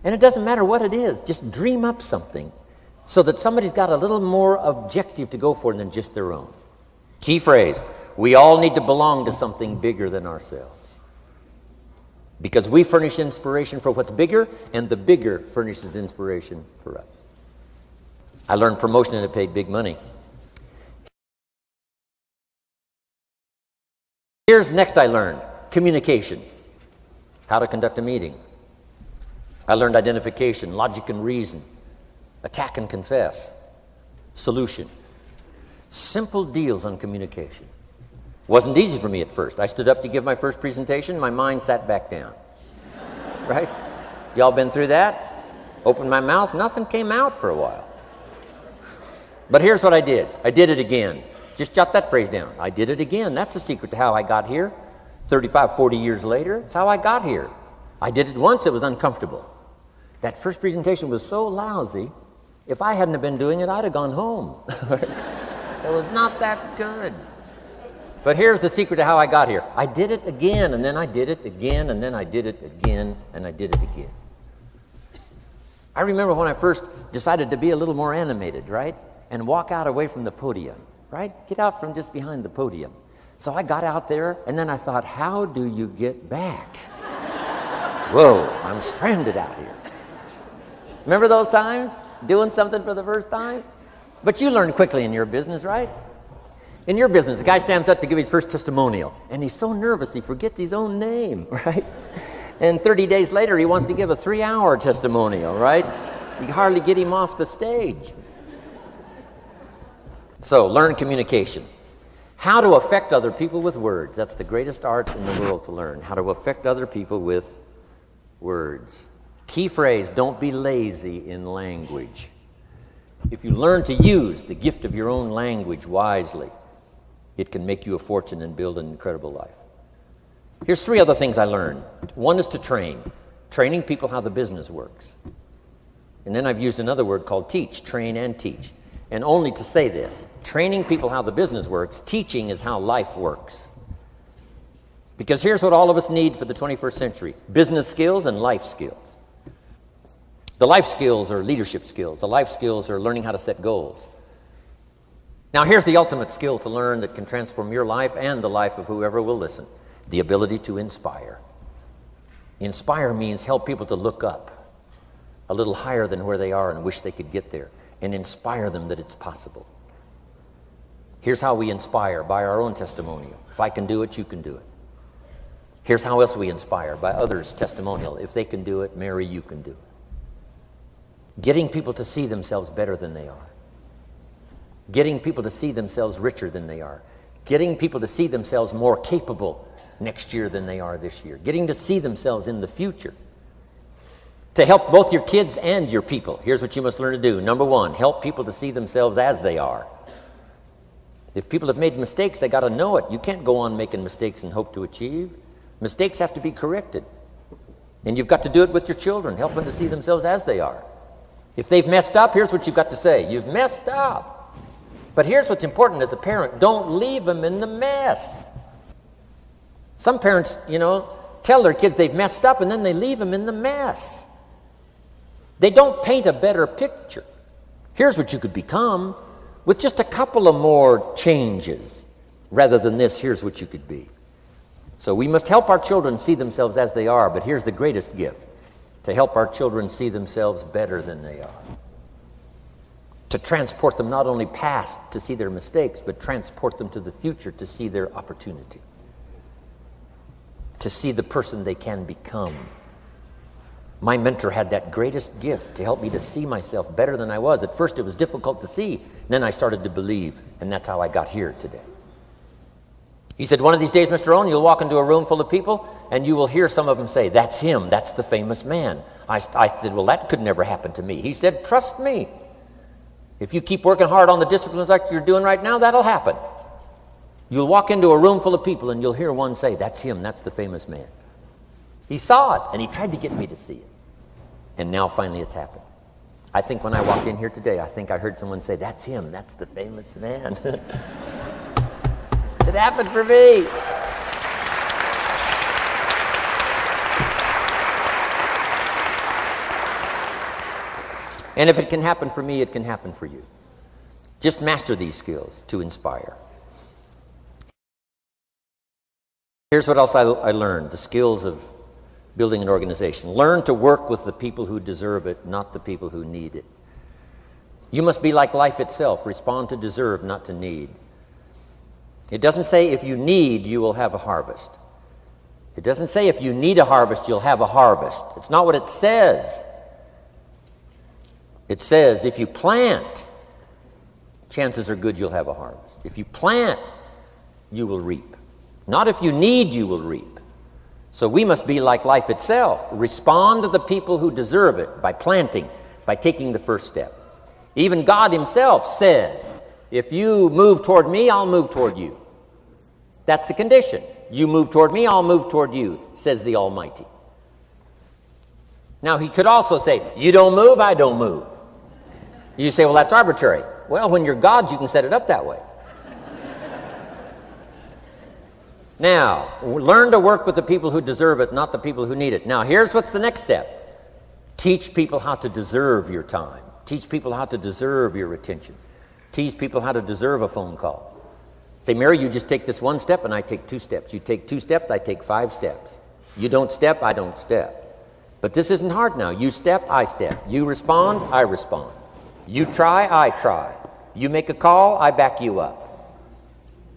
[SPEAKER 1] And it doesn't matter what it is, just dream up something so that somebody's got a little more objective to go for than just their own. Key phrase: we all need to belong to something bigger than ourselves. Because we furnish inspiration for what's bigger, and the bigger furnishes inspiration for us. I learned promotion and it paid big money. Here's next I learned: communication. How to conduct a meeting. I learned identification, logic and reason, attack and confess, solution. Simple deals on communication. Wasn't easy for me at first. I stood up to give my first presentation, my mind sat back down. Right? Y'all been through that? Opened my mouth, nothing came out for a while. But here's what I did. I did it again. Just jot that phrase down. I did it again. That's the secret to how I got here. 35, 40 years later, it's how I got here. I did it once, it was uncomfortable. That first presentation was so lousy, if I hadn't have been doing it, I'd have gone home. It was not that good. But here's the secret to how I got here. I did it again, and then I did it again, and then I did it again, and I did it again. I remember when I first decided to be a little more animated, right? And walk out away from the podium, right? Get out from just behind the podium. So I got out there, and then I thought, how do you get back? Whoa, I'm stranded out here. Remember those times? Doing something for the first time? But you learn quickly in your business, right? In your business, the guy stands up to give his first testimonial, and he's so nervous he forgets his own name, right? And 30 days later, he wants to give a 3-hour testimonial, right? You can hardly get him off the stage. So, learn communication. How to affect other people with words. That's the greatest art in the world to learn. How to affect other people with words. Key phrase: don't be lazy in language. If you learn to use the gift of your own language wisely, it can make you a fortune and build an incredible life. Here's 3 other things I learned. One is to train. Training people how the business works. And then I've used another word called teach. Train and teach. And only to say this: training people how the business works, teaching is how life works. Because here's what all of us need for the 21st century: business skills and life skills. The life skills are leadership skills. The life skills are learning how to set goals. Now here's the ultimate skill to learn that can transform your life and the life of whoever will listen: the ability to inspire. Inspire means help people to look up a little higher than where they are and wish they could get there, and inspire them that it's possible. Here's how we inspire: by our own testimonial. If I can do it, you can do it. Here's how else we inspire: by others' testimonial. If they can do it, Mary, you can do it. Getting people to see themselves better than they are. getting people to see themselves richer than they are, getting people to see themselves more capable next year than they are this year, getting to see themselves in the future. To help both your kids and your people, here's what you must learn to do. Number one, help people to see themselves as they are. If people have made mistakes, they got to know it. You can't go on making mistakes and hope to achieve. Mistakes have to be corrected. And you've got to do it with your children, help them to see themselves as they are. If they've messed up, here's what you've got to say. You've messed up. But here's what's important as a parent. Don't leave them in the mess. Some parents, tell their kids they've messed up and then they leave them in the mess. They don't paint a better picture. Here's what you could become with just a couple of more changes. Rather than this, here's what you could be. So we must help our children see themselves as they are, but here's the greatest gift: to help our children see themselves better than they are. To transport them not only past to see their mistakes, but transport them to the future to see their opportunity. To see the person they can become. My mentor had that greatest gift to help me to see myself better than I was. At first it was difficult to see, then I started to believe, and that's how I got here today. He said, one of these days, Mr. Rohn, you'll walk into a room full of people and you will hear some of them say, that's him, that's the famous man. I said, well, that could never happen to me. He said, trust me. If you keep working hard on the disciplines like you're doing right now, that'll happen. You'll walk into a room full of people and you'll hear one say, that's him, that's the famous man. He saw it and he tried to get me to see it. And now finally it's happened. I think when I walked in here today, I think I heard someone say, that's him, that's the famous man. It happened for me. And if it can happen for me, it can happen for you. Just master these skills to inspire. Here's what else I learned, the skills of building an organization. Learn to work with the people who deserve it, not the people who need it. You must be like life itself, respond to deserve, not to need. It doesn't say if you need, you will have a harvest. It doesn't say if you need a harvest, you'll have a harvest. It's not what it says. It says if you plant, chances are good you'll have a harvest. If you plant, you will reap. Not if you need, you will reap. So we must be like life itself. Respond to the people who deserve it by planting, by taking the first step. Even God himself says, if you move toward me, I'll move toward you. That's the condition. You move toward me, I'll move toward you, says the Almighty. Now he could also say, you don't move, I don't move. You say, well, that's arbitrary. Well, when you're God, you can set it up that way. Now, learn to work with the people who deserve it, not the people who need it. Now, here's what's the next step. Teach people how to deserve your time. Teach people how to deserve your attention. Teach people how to deserve a phone call. Say, Mary, you just take this one step and I take 2 steps. You take 2 steps, I take 5 steps. You don't step, I don't step. But this isn't hard now. You step, I step. You respond, I respond. You try, I try. You make a call, I back you up.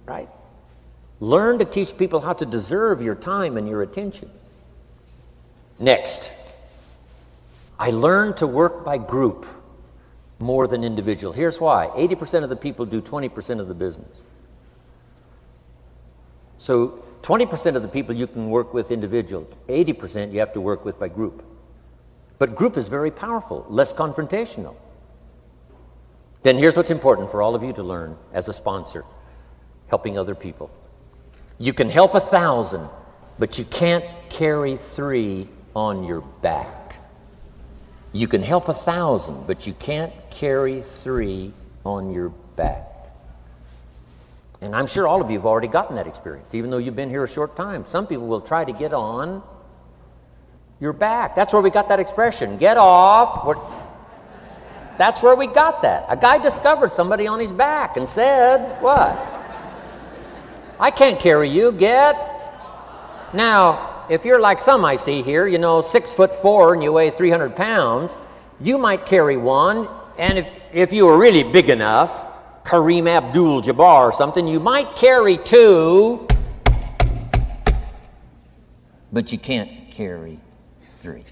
[SPEAKER 1] Right? Learn to teach people how to deserve your time and your attention. Next, I learned to work by group more than individual. Here's why. 80% of the people do 20% of the business. So 20% of the people you can work with individual, 80% you have to work with by group. But group is very powerful, less confrontational. Then here's what's important for all of you to learn as a sponsor, helping other people. You can help 1,000, but you can't carry 3 on your back. You can help 1,000, but you can't carry 3 on your back. And I'm sure all of you have already gotten that experience, even though you've been here a short time. Some people will try to get on your back. That's where we got that expression, get off. That's where we got that. A guy discovered somebody on his back and said, what? I can't carry you, get. Now, if you're like some I see here, 6'4" and you weigh 300 pounds, you might carry one, and if you were really big enough, Kareem Abdul-Jabbar or something, you might carry 2, but you can't carry 3.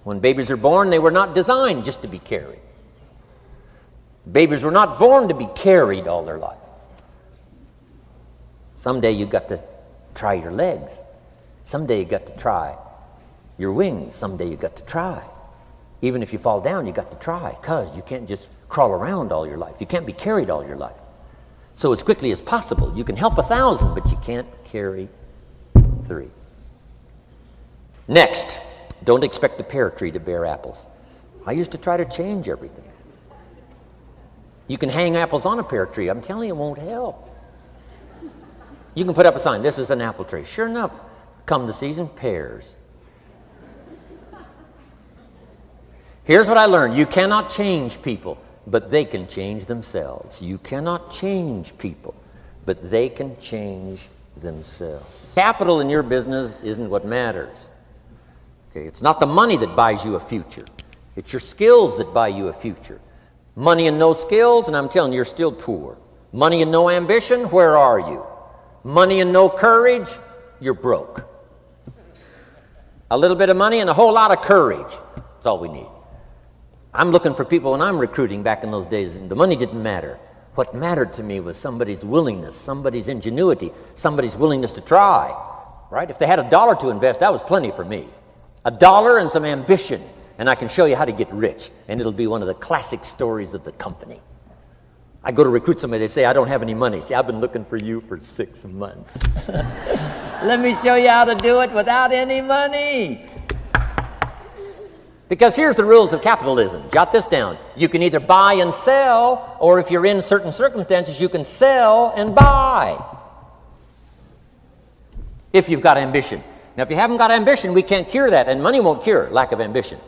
[SPEAKER 1] When babies are born, they were not designed just to be carried. Babies were not born to be carried all their life. Someday you got to try your legs. Someday you got to try your wings. Someday you got to try. Even if you fall down, you got to try, because you can't just crawl around all your life. You can't be carried all your life. So as quickly as possible, you can help 1,000, but you can't carry 3. Next, don't expect the pear tree to bear apples. I used to try to change everything. You can hang apples on a pear tree. I'm telling you, it won't help. You can put up a sign, this is an apple tree. Sure enough, come the season, pears. Here's what I learned. You cannot change people, but they can change themselves. You cannot change people, but they can change themselves. Capital in your business isn't what matters. Okay, it's not the money that buys you a future. It's your skills that buy you a future. Money and no skills, and I'm telling you, you're still poor. Money and no ambition, where are you? Money and no courage, you're broke. A little bit of money and a whole lot of courage. That's all we need. I'm looking for people when I'm recruiting back in those days, and the money didn't matter. What mattered to me was somebody's willingness, somebody's ingenuity, somebody's willingness to try, right? If they had $1 to invest, that was plenty for me. $1 and some ambition, and I can show you how to get rich, and it'll be one of the classic stories of the company. I go to recruit somebody, they say, I don't have any money. See, I've been looking for you for 6 months. Let me show you how to do it without any money. Because here's the rules of capitalism. Jot this down. You can either buy and sell, or if you're in certain circumstances, you can sell and buy. If you've got ambition. Now, if you haven't got ambition, we can't cure that, and money won't cure lack of ambition.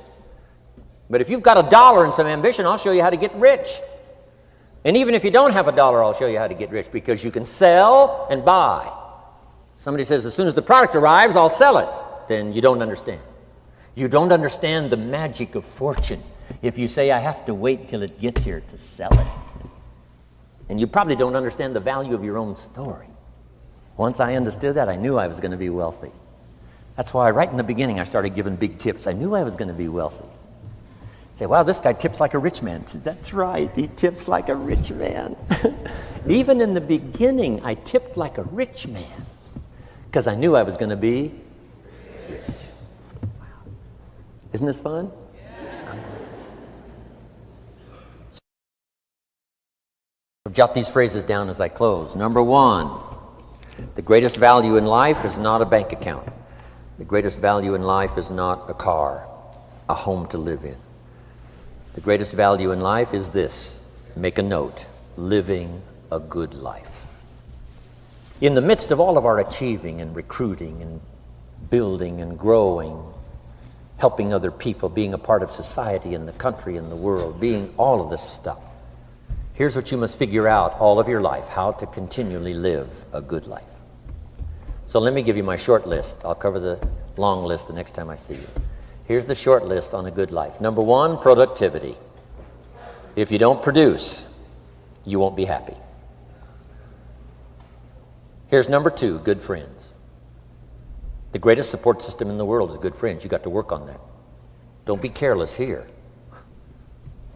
[SPEAKER 1] But if you've got $1 and some ambition, I'll show you how to get rich. And even if you don't have $1, I'll show you how to get rich, because you can sell and buy. Somebody says, as soon as the product arrives, I'll sell it. Then you don't understand. You don't understand the magic of fortune if you say, I have to wait till it gets here to sell it. And you probably don't understand the value of your own story. Once I understood that, I knew I was going to be wealthy. That's why right in the beginning I started giving big tips. I knew I was going to be wealthy. Say, wow, this guy tips like a rich man. Say, that's right, he tips like a rich man. Even in the beginning, I tipped like a rich man because I knew I was going to be rich. Wow. Isn't this fun? Yes. Jot these phrases down as I close. Number 1, the greatest value in life is not a bank account. The greatest value in life is not a car, a home to live in. The greatest value in life is this. Make a note. Living a good life. In the midst of all of our achieving and recruiting and building and growing, helping other people, being a part of society and the country and the world, being all of this stuff, here's what you must figure out all of your life, how to continually live a good life. So let me give you my short list. I'll cover the long list the next time I see you. Here's the short list on a good life. Number 1, productivity. If you don't produce, you won't be happy. Here's number 2, good friends. The greatest support system in the world is good friends. You got to work on that. Don't be careless here.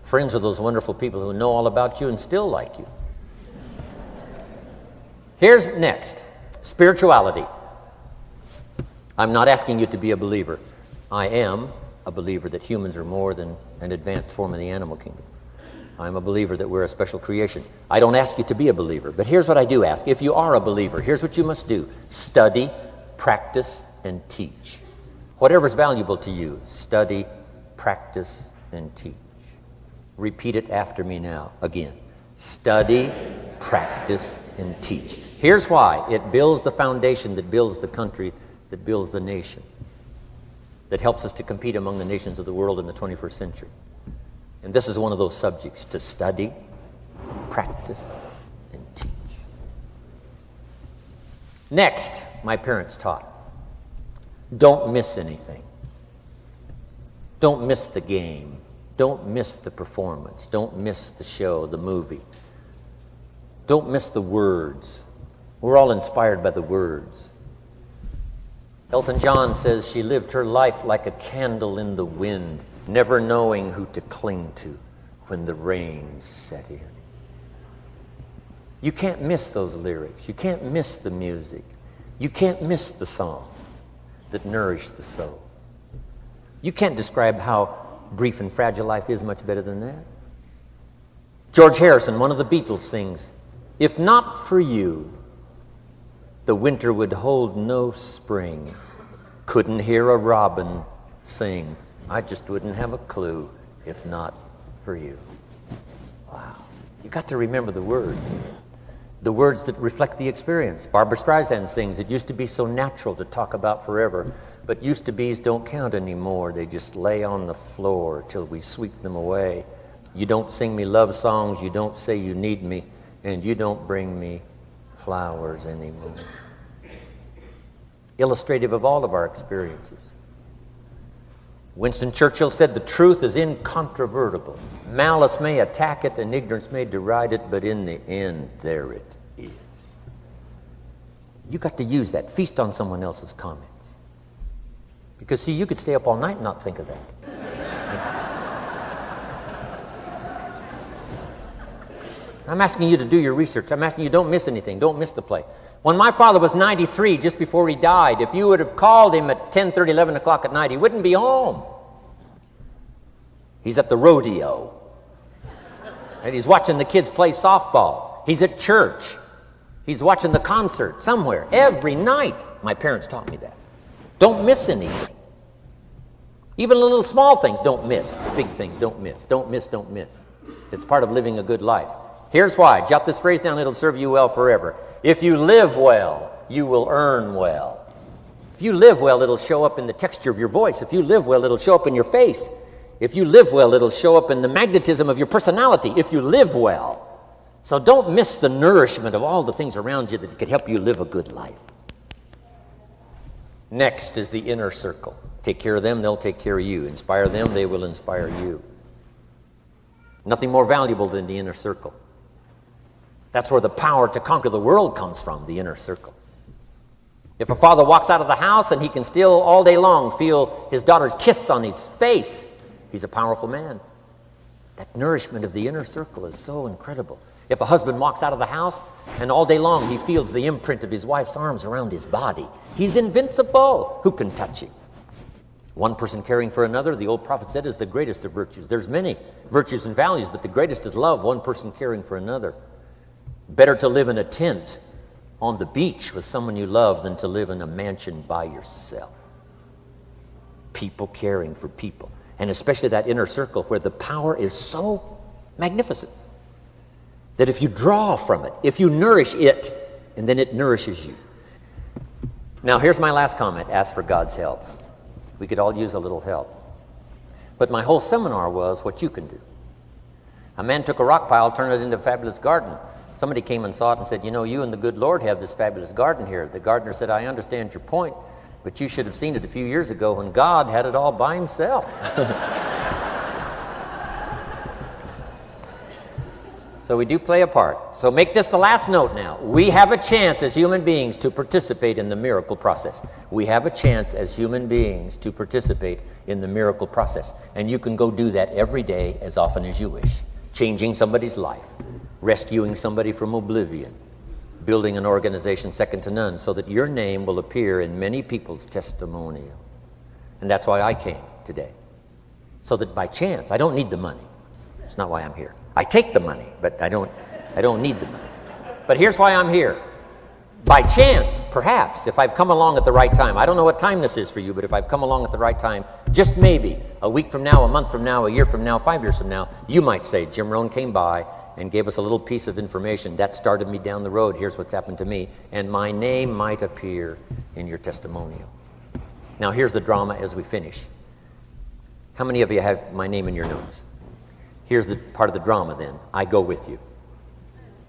[SPEAKER 1] Friends are those wonderful people who know all about you and still like you. Here's next, spirituality. I'm not asking you to be a believer. I am a believer that humans are more than an advanced form of the animal kingdom. I'm a believer that we're a special creation. I don't ask you to be a believer, but here's what I do ask. If you are a believer, here's what you must do. Study, practice, and teach. Whatever's valuable to you, study, practice, and teach. Repeat it after me now. Again. Study, practice, and teach. Here's why. It builds the foundation that builds the country, that builds the nation, that helps us to compete among the nations of the world in the 21st century. And this is one of those subjects, to study, practice, and teach. Next, my parents taught, don't miss anything. Don't miss the game. Don't miss the performance. Don't miss the show, the movie. Don't miss the words. We're all inspired by the words. Elton John says she lived her life like a candle in the wind, never knowing who to cling to, when the rain set in. You can't miss those lyrics. You can't miss the music. You can't miss the songs that nourish the soul. You can't describe how brief and fragile life is much better than that. George Harrison, one of the Beatles, sings, "If not for you, the winter would hold no spring. Couldn't hear a robin sing. I just wouldn't have a clue if not for you." Wow. You got to remember the words that reflect the experience. Barbra Streisand sings, "It used to be so natural to talk about forever, but used to be's don't count anymore. They just lay on the floor till we sweep them away. You don't sing me love songs, you don't say you need me, and you don't bring me flowers anymore." Illustrative of all of our experiences. Winston Churchill said, "The truth is incontrovertible. Malice may attack it and ignorance may deride it, but in the end, there it is." You got to use that. Feast on someone else's comments. Because, see, you could stay up all night and not think of that. I'm asking you to do your research. I'm asking you, don't miss anything. Don't miss the play. When my father was 93, just before he died, if you would have called him at 10:30, 11 o'clock at night, he wouldn't be home. He's at the rodeo. And he's watching the kids play softball. He's at church. He's watching the concert somewhere. Every night. My parents taught me that. Don't miss anything. Even the little small things, don't miss. The big things, don't miss. Don't miss, don't miss. It's part of living a good life. Here's why. Jot this phrase down. It'll serve you well forever. If you live well, you will earn well. If you live well, it'll show up in the texture of your voice. If you live well, it'll show up in your face. If you live well, it'll show up in the magnetism of your personality. If you live well. So don't miss the nourishment of all the things around you that could help you live a good life. Next is the inner circle. Take care of them, they'll take care of you. Inspire them, they will inspire you. Nothing more valuable than the inner circle. That's where the power to conquer the world comes from, the inner circle. If a father walks out of the house and he can still all day long feel his daughter's kiss on his face, he's a powerful man. That nourishment of the inner circle is so incredible. If a husband walks out of the house and all day long he feels the imprint of his wife's arms around his body, he's invincible. Who can touch him? One person caring for another, the old prophet said, is the greatest of virtues. There's many virtues and values, but the greatest is love, one person caring for another. Better to live in a tent on the beach with someone you love than to live in a mansion by yourself. People caring for people. And especially that inner circle where the power is so magnificent that if you draw from it, if you nourish it, and then it nourishes you. Now here's my last comment. Ask for God's help. We could all use a little help. But my whole seminar was what you can do. A man took a rock pile, turned it into a fabulous garden. Somebody came and saw it and said, "You know, you and the good Lord have this fabulous garden here." The gardener said, "I understand your point, but you should have seen it a few years ago when God had it all by himself." So we do play a part. So make this the last note now. We have a chance as human beings to participate in the miracle process. We have a chance as human beings to participate in the miracle process. And you can go do that every day as often as you wish. Changing somebody's life. Rescuing somebody from oblivion, building an organization second to none so that your name will appear in many people's testimonial. And that's why I came today. So that by chance, I don't need the money. It's not why I'm here. I take the money, but I don't need the money. But here's why I'm here. By chance, perhaps, if I've come along at the right time, I don't know what time this is for you, but if I've come along at the right time, just maybe, a week from now, a month from now, a year from now, 5 years from now, you might say, Jim Rohn came by and gave us a little piece of information. That started me down the road. Here's what's happened to me. And my name might appear in your testimonial. Now, here's the drama as we finish. How many of you have my name in your notes? Here's the part of the drama then. I go with you.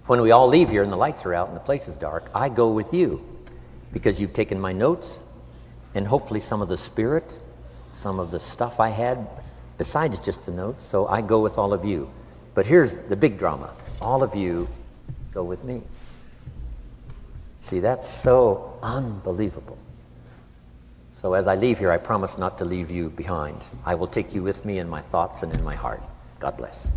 [SPEAKER 1] When we all leave here and the lights are out and the place is dark, I go with you because you've taken my notes and hopefully some of the spirit, some of the stuff I had besides just the notes. So I go with all of you. But here's the big drama. All of you go with me. See, that's so unbelievable. So as I leave here, I promise not to leave you behind. I will take you with me in my thoughts and in my heart. God bless.